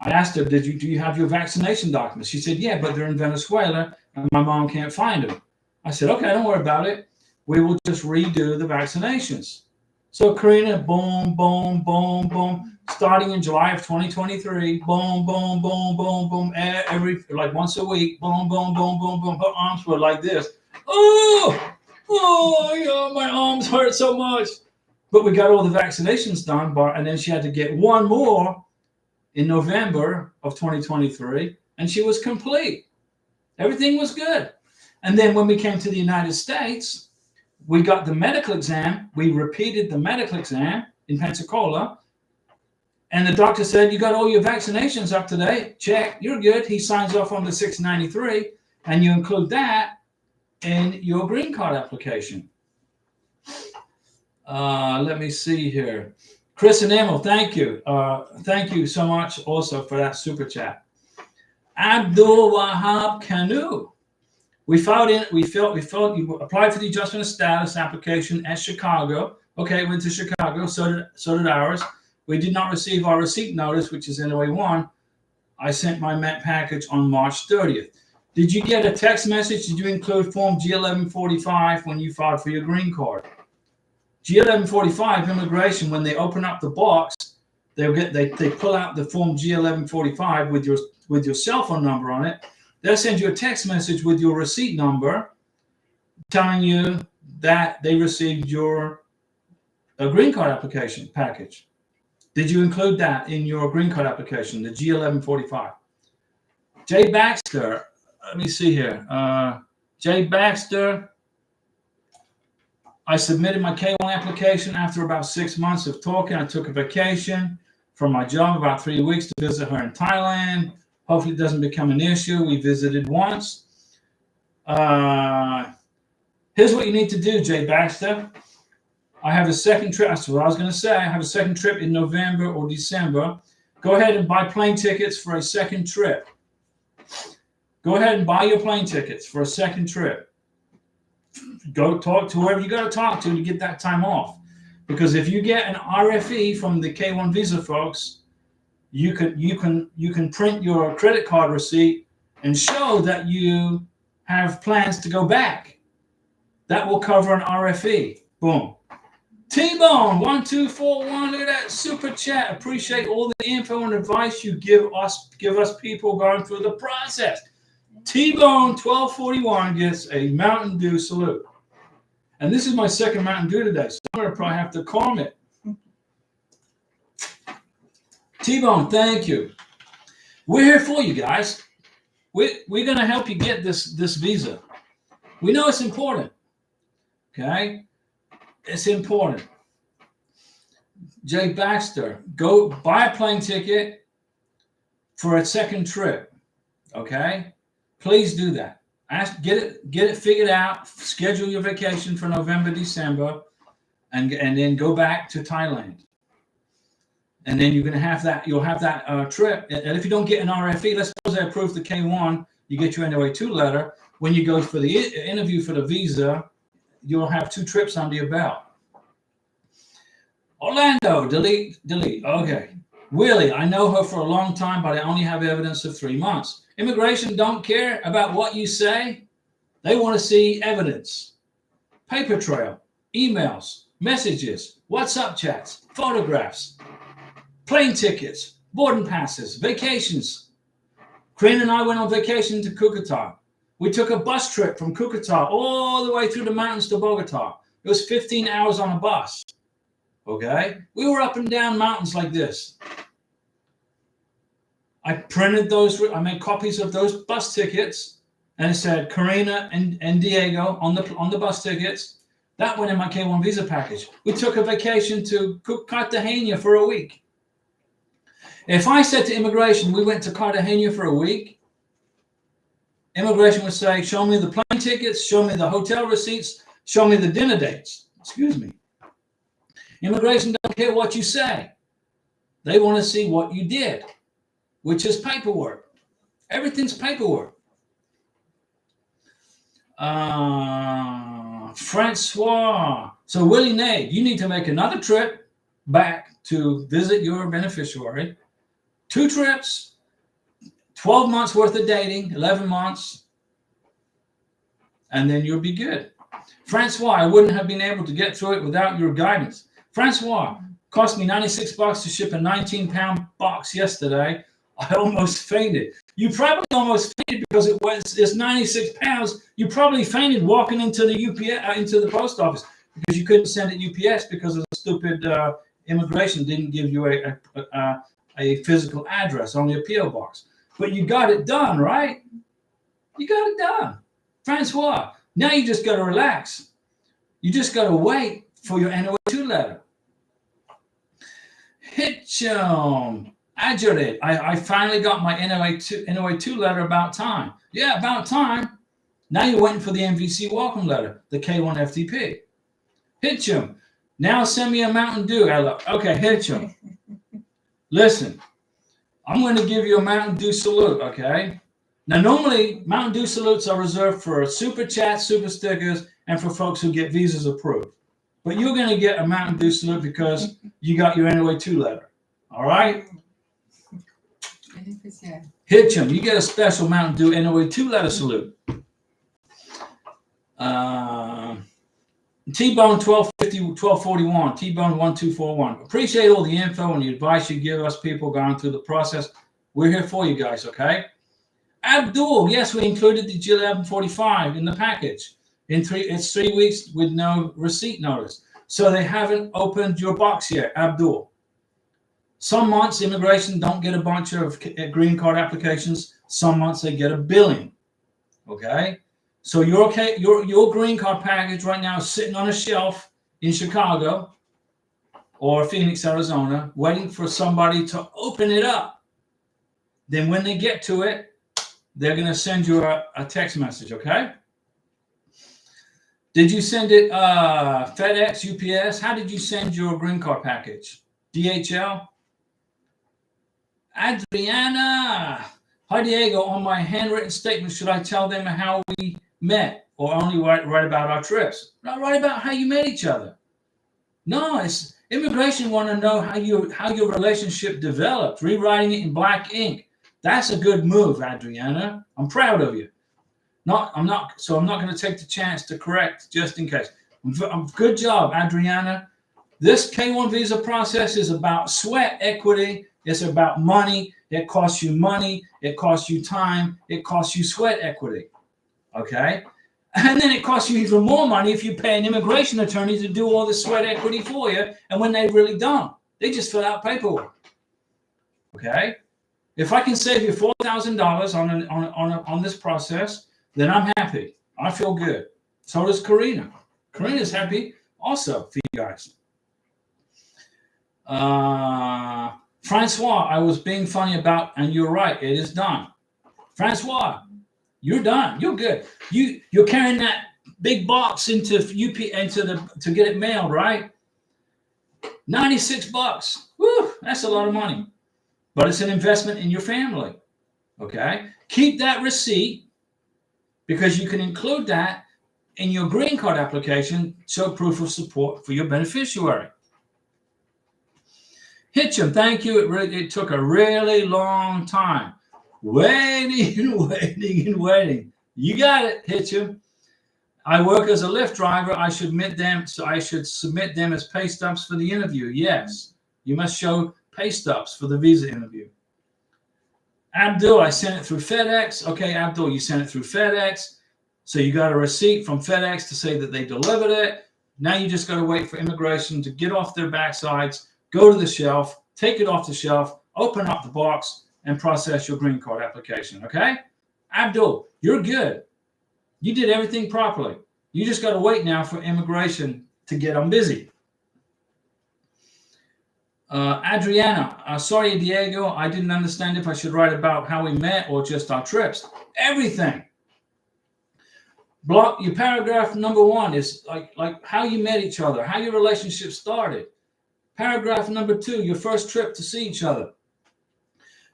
asked her, do you have your vaccination documents? She said, yeah, but they're in Venezuela and my mom can't find them. I said, okay, don't worry about it. We will just redo the vaccinations. So Karina, boom, boom, boom, boom, starting in July of 2023, boom, boom, boom, boom, boom, like once a week, boom, boom, boom, boom, boom. Her arms were like this. Oh, yeah, my arms hurt so much. But we got all the vaccinations done, and then she had to get one more in November of 2023, and she was complete. Everything was good. And then when we came to the United States, we got the medical exam. We repeated the medical exam in Pensacola. And the doctor said, you got all your vaccinations up to date. Check, you're good. He signs off on the 693, and you include that in your green card application. Let me see here. Chris and Emil, thank you. Thank you so much also for that super chat. Abdul Wahab Kanu. We you applied for the adjustment of status application at Chicago. Okay, went to Chicago, so did ours. We did not receive our receipt notice, which is NOA1. I sent my Met package on March 30th. Did you get a text message? Did you include Form G1145 when you filed for your green card? G1145 immigration, when they open up the box, they pull out the Form G1145 with your cell phone number on it. They'll send you a text message with your receipt number telling you that they received your green card application package. Did you include that in your green card application, the G1145? Jay Baxter, let me see here. Jay Baxter, I submitted my K1 application after about 6 months of talking. I took a vacation from my job, about 3 weeks, to visit her in Thailand. Hopefully it doesn't become an issue. We visited once. Here's what you need to do, Jay Baxter. I have a second trip. That's what I was going to say. I have a second trip in November or December. Go ahead and buy plane tickets for a second trip. Go ahead and buy your plane tickets for a second trip. Go talk to whoever you got to talk to get that time off. Because if you get an RFE from the K1 visa folks, you can print your credit card receipt and show that you have plans to go back. That will cover an RFE. Boom. T-Bone 1241. Look at that super chat. Appreciate all the info and advice you give us people going through the process. T-Bone 1241 gets a Mountain Dew salute. And this is my second Mountain Dew today, so I'm going to probably have to calm it. T-Bone, thank you. We're here for you guys. We're going to help you get this visa. We know it's important. Okay? It's important. Jay Baxter, go buy a plane ticket for a second trip. Okay? Please do that. Get it figured out. Schedule your vacation for November, December, and then go back to Thailand. And then you're going to have that. You'll have that trip. And if you don't get an RFE, let's suppose they approve the K1, you get your NOA2 letter. When you go for the interview for the visa, you'll have 2 trips under your belt. Orlando, delete. Okay. Willie, I know her for a long time, but I only have evidence of 3 months. Immigration don't care about what you say. They want to see evidence. Paper trail, emails, messages, WhatsApp chats, photographs, plane tickets, boarding passes, vacations. Corinne and I went on vacation to Cucuta. We took a bus trip from Cucuta all the way through the mountains to Bogota. It was 15 hours on a bus. Okay? We were up and down mountains like this. I printed those, I made copies of those bus tickets, and it said Karina and Diego on the bus tickets. That went in my K1 visa package. We took a vacation to Cartagena for a week. If I said to immigration, we went to Cartagena for a week, immigration would say, show me the plane tickets, show me the hotel receipts, show me the dinner dates. Excuse me. Immigration don't care what you say. They want to see what you did, which is paperwork. Everything's paperwork. Francois. So Willie Nade, you need to make another trip back to visit your beneficiary. 2 trips, 12 months worth of dating, 11 months, and then you'll be good. Francois, I wouldn't have been able to get through it without your guidance. Francois, cost me $96 to ship a 19-pound box yesterday. I almost fainted. You probably almost fainted because it's 96 pounds. You probably fainted walking into the UPS, into the post office, because you couldn't send it UPS because of the stupid immigration didn't give you a physical address, only a PO box. But you got it done, right? You got it done. Francois, now you just got to relax. You just got to wait for your NOA2 letter. Hitchum. Adjurate. I finally got my NOA2 letter about time. Yeah, about time. Now you're waiting for the MVC welcome letter, the K1 FTP. Hitchum. Now send me a Mountain Dew. Okay, Hitchum. Listen, I'm going to give you a Mountain Dew salute, okay? Now, normally, Mountain Dew salutes are reserved for super chats, super stickers, and for folks who get visas approved. But you're going to get a Mountain Dew salute because you got your NOA2 letter. All right? Hitchum, you get a special Mountain Dew NOA2 letter salute. T-Bone 1241, T-Bone 1241. Appreciate all the info and the advice you give us people going through the process. We're here for you guys, okay? Abdul, yes, we included the G1145 in the package. It's 3 weeks with no receipt notice. So they haven't opened your box yet, Abdul. Some months immigration don't get a bunch of green card applications. Some months they get a billion. Okay? So you're okay. Your green card package right now is sitting on a shelf in Chicago or Phoenix, Arizona, waiting for somebody to open it up. Then when they get to it, they're going to send you a text message, okay? Did you send it FedEx, UPS? How did you send your green card package? DHL? Adriana. Hi, Diego. On my handwritten statement, should I tell them how we met or only write about our trips? Not write about how you met each other. No, it's immigration want to know how your relationship developed. Rewriting it in black ink. That's a good move, Adriana. I'm proud of you. I'm not going to take the chance to correct just in case. Good job, Adriana. This K1 visa process is about sweat equity. It's about money. It costs you money. It costs you time. It costs you sweat equity. Okay? And then it costs you even more money if you pay an immigration attorney to do all the sweat equity for you. And when they really don't, they just fill out paperwork. Okay? If I can save you $4,000 on this process, then I'm happy. I feel good. So does Karina. Karina's happy also for you guys. Francois, I was being funny about, and you're right, it is done. Francois, you're done. You're good. You're carrying that big box into to get it mailed, right? $96. Woo, that's a lot of money. But it's an investment in your family. Okay? Keep that receipt because you can include that in your green card application, show proof of support for your beneficiary. Hitchum, thank you. It took a really long time. Waiting and waiting and waiting. You got it, Hitchum. I work as a Lyft driver. I should submit them as pay stubs for the interview. Yes, you must show pay stubs for the visa interview. Abdul, I sent it through FedEx. Okay, Abdul, you sent it through FedEx. So you got a receipt from FedEx to say that they delivered it. Now you just got to wait for immigration to get off their backsides, go to the shelf, take it off the shelf, open up the box, and process your green card application. Okay? Abdul, you're good. You did everything properly. You just got to wait now for immigration to get them busy. Adriana, sorry, Diego, I didn't understand if I should write about how we met or just our trips. Everything. Block your paragraph number 1 is like how you met each other, how your relationship started. Paragraph number 2, your first trip to see each other.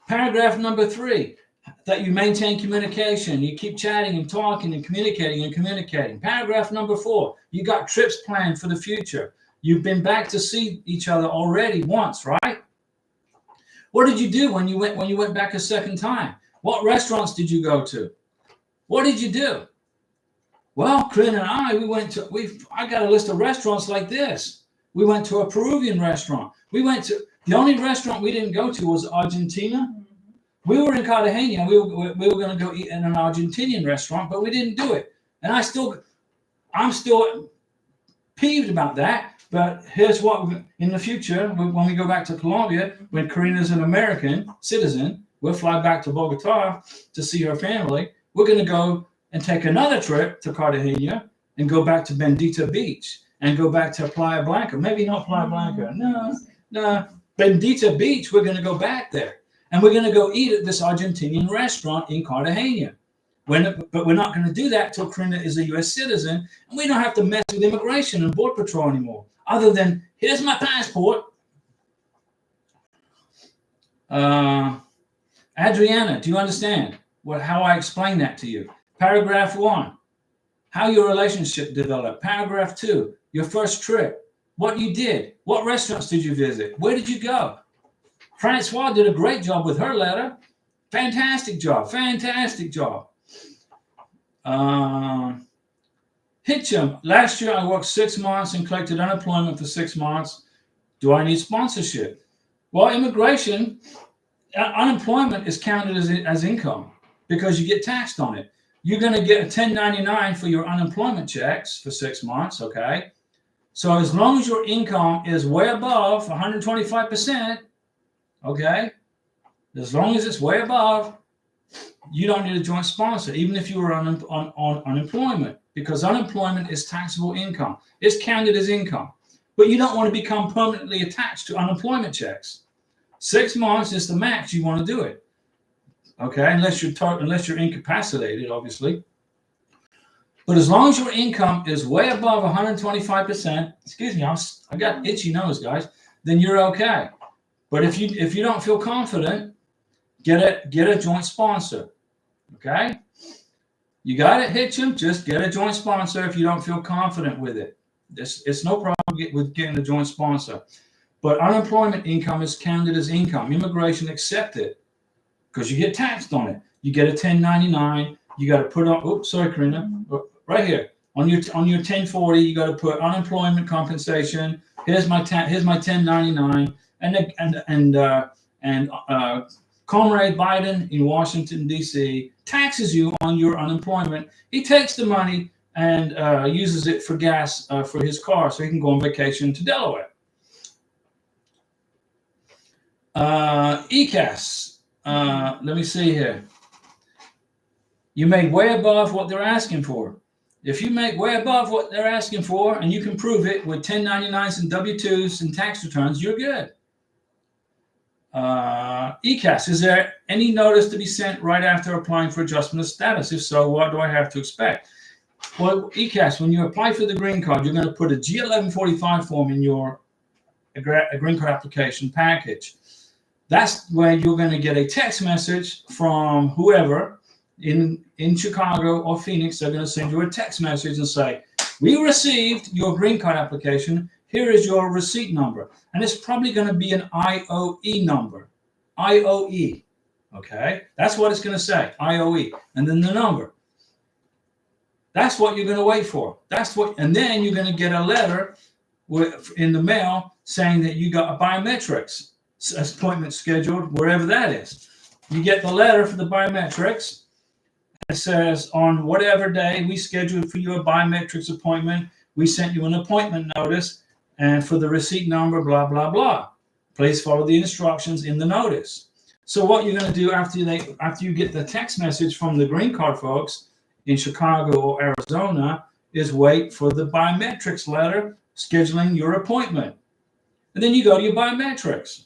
Paragraph number 3, that you maintain communication. You keep chatting and talking and communicating. Paragraph number 4, you got trips planned for the future. You've been back to see each other already once, right? What did you do when you went back a second time? What restaurants did you go to? What did you do? Well, Corinne and I got a list of restaurants like this. We went to a Peruvian restaurant. The only restaurant we didn't go to was Argentina. We were in Cartagena. We were going to go eat in an Argentinian restaurant, but we didn't do it. And I'm still peeved about that. But here's what, in the future, when we go back to Colombia, when Karina's an American citizen, we'll fly back to Bogota to see her family. We're going to go and take another trip to Cartagena and go back to Bendita Beach and go back to Playa Blanca. Maybe not Playa Blanca. No. Bendita Beach, we're going to go back there. And we're going to go eat at this Argentinian restaurant in Cartagena. But we're not going to do that till Karina is a U.S. citizen. And we don't have to mess with immigration and border patrol anymore. Other than, here's my passport. Adriana, do you understand how I explain that to you? Paragraph 1, how your relationship developed. Paragraph 2, your first trip, what you did, what restaurants did you visit, where did you go? Francois did a great job with her letter. Fantastic job. Hitchum, last year I worked 6 months and collected unemployment for 6 months. Do I need sponsorship? Well, unemployment is counted as income because you get taxed on it. You're going to get a 1099 for your unemployment checks for 6 months, okay? So as long as your income is way above 125%, okay, as long as it's way above, you don't need a joint sponsor, even if you were on unemployment, because unemployment is taxable income. It's counted as income. But you don't want to become permanently attached to unemployment checks. 6 months is the max you want to do it. Okay, unless you're incapacitated, obviously. But as long as your income is way above 125%, excuse me, I got itchy nose, guys, then you're okay. But if you don't feel confident, get a joint sponsor. Okay? You got it, Hitchum? Just get a joint sponsor if you don't feel confident with it. It's no problem with getting a joint sponsor. But unemployment income is counted as income. Immigration accept it because you get taxed on it. You get a 1099. You got to put on. Oops, sorry, Karina. Right here on your 1040, you got to put unemployment compensation. Here's my 1099, and Comrade Biden in Washington D.C. taxes you on your unemployment. He takes the money and uses it for gas for his car, so he can go on vacation to Delaware. ECAS. Let me see here. You made way above what they're asking for. If you make way above what they're asking for and you can prove it with 1099s and W-2s and tax returns, you're good. ECAS, is there any notice to be sent right after applying for adjustment of status? If so, what do I have to expect? Well, ECAS, when you apply for the green card, you're going to put a G1145 form in your green card application package. That's where you're going to get a text message from whoever in Chicago or Phoenix, they're going to send you a text message and say, we received your green card application. Here is your receipt number. And it's probably going to be an IOE number. IOE. Okay? That's what it's going to say. IOE. And then the number. That's what you're going to wait for. And then you're going to get a letter in the mail saying that you got a biometrics appointment scheduled, wherever that is. You get the letter for the biometrics. It says, on whatever day we scheduled for you a biometrics appointment, we sent you an appointment notice, and for the receipt number, blah, blah, blah. Please follow the instructions in the notice. So what you're going to do after you get the text message from the green card folks in Chicago or Arizona is wait for the biometrics letter scheduling your appointment. And then you go to your biometrics.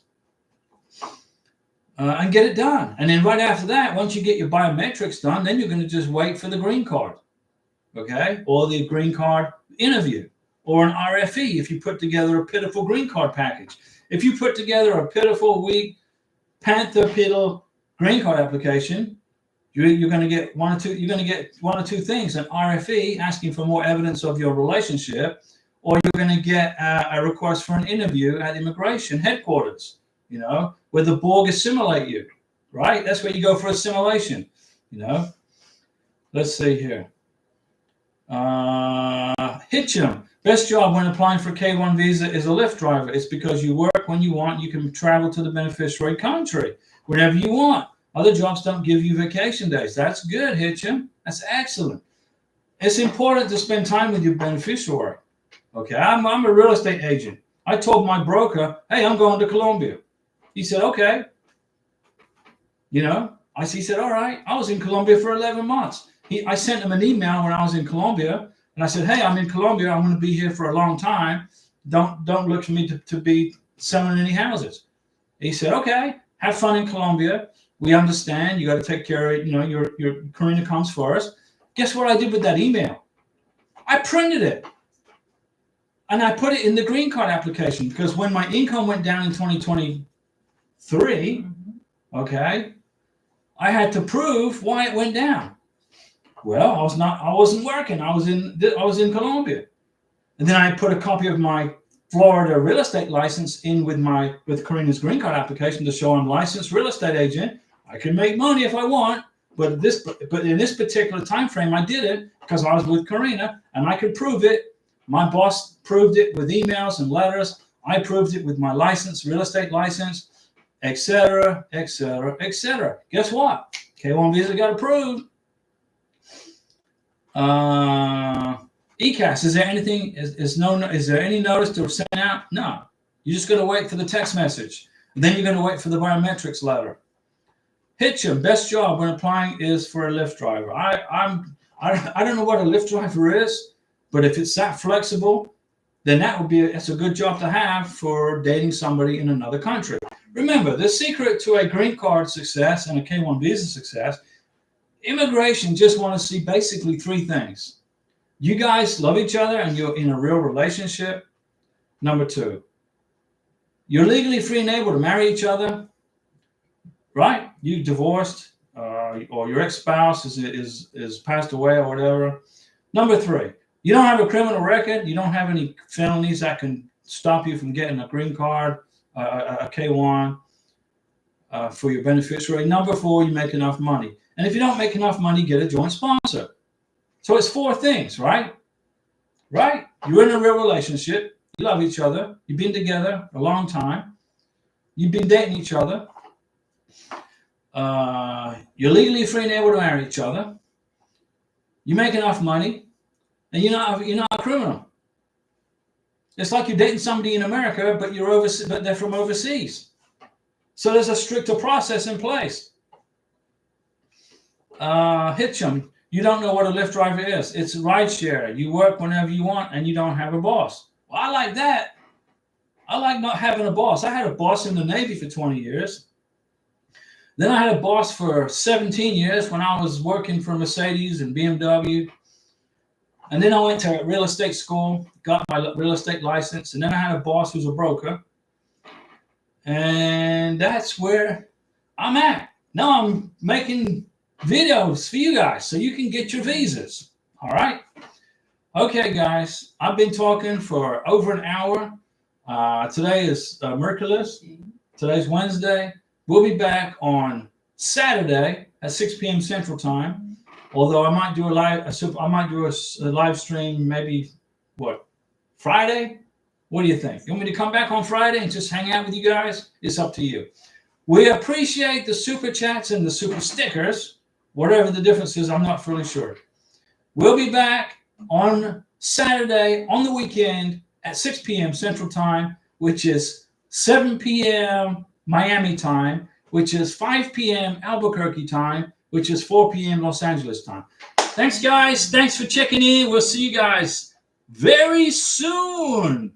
And get it done. And then right after that, once you get your biometrics done, then you're going to just wait for the green card, okay? Or the green card interview, or an RFE if you put together a pitiful green card package. If you put together a pitiful, weak, panther piddle green card application, you're going to get one or two things: an RFE asking for more evidence of your relationship, or you're going to get a request for an interview at immigration headquarters. You know, where the Borg assimilate you, right? That's where you go for assimilation, you know. Let's see here. Hitchem. Best job when applying for K1 visa is a Lyft driver. It's because you work when you want. You can travel to the beneficiary country whenever you want. Other jobs don't give you vacation days. That's good, Hitchem. That's excellent. It's important to spend time with your beneficiary. Okay, I'm a real estate agent. I told my broker, hey, I'm going to Colombia. He said, okay. You know, he said, all right. I was in Colombia for 11 months. I sent him an email when I was in Colombia, and I said, hey, I'm in Colombia. I'm going to be here for a long time. Don't look for me to be selling any houses. He said, okay, have fun in Colombia. We understand. You got to take care of, you know, your Karina comes first. Guess what I did with that email? I printed it. And I put it in the green card application, because when my income went down in 2023, okay, I had to prove why it went down. Well, I wasn't working. I was in Colombia. And then I put a copy of my Florida real estate license in with Karina's green card application to show I'm licensed real estate agent. I can make money if I want, but in this particular time frame, I did it because I was with Karina and I could prove it. My boss proved it with emails and letters. I proved it with my license, real estate license, etc., etc., etc. Guess what? K1 visa got approved. ECAS, is there anything? Is there any notice to send out? No. You're just going to wait for the text message. And then you're going to wait for the biometrics letter. Hitchem, best job when applying is for a Lyft driver. I don't know what a Lyft driver is, but if it's that flexible, then it's a good job to have for dating somebody in another country. Remember, the secret to a green card success and a K1 visa success, immigration just want to see basically three things. You guys love each other and you're in a real relationship. Number two, you're legally free and able to marry each other, right? You divorced, or your ex-spouse is passed away or whatever. Number three, you don't have a criminal record. You don't have any felonies that can stop you from getting a green card, a K1 for your beneficiary. Number four, you make enough money. And if you don't make enough money, get a joint sponsor. So it's four things, right? Right? You're in a real relationship. You love each other. You've been together a long time. You've been dating each other. You're legally free and able to marry each other. You make enough money, and you're not a criminal. It's like you're dating somebody in America, but but they're from overseas. So there's a stricter process in place. Hitchem, you don't know what a Lyft driver is. It's rideshare. You work whenever you want, and you don't have a boss. Well, I like that. I like not having a boss. I had a boss in the Navy for 20 years. Then I had a boss for 17 years when I was working for Mercedes and BMW. And then I went to real estate school, got my real estate license. And then I had a boss who's a broker. And that's where I'm at. Now I'm making videos for you guys so you can get your visas. All right. Okay, guys, I've been talking for over an hour. Today is Merciless. Today's Wednesday. We'll be back on Saturday at 6 p.m. Central Time. Although I might do a live stream maybe Friday. What do you think? You want me to come back on Friday and just hang out with you guys? It's up to you. We appreciate the super chats and the super stickers. Whatever the difference is, I'm not fully sure. We'll be back on Saturday on the weekend at 6 p.m. Central Time, which is 7 p.m. Miami time, which is 5 p.m. Albuquerque time, which is 4 p.m. Los Angeles time. Thanks, guys. Thanks for checking in. We'll see you guys very soon.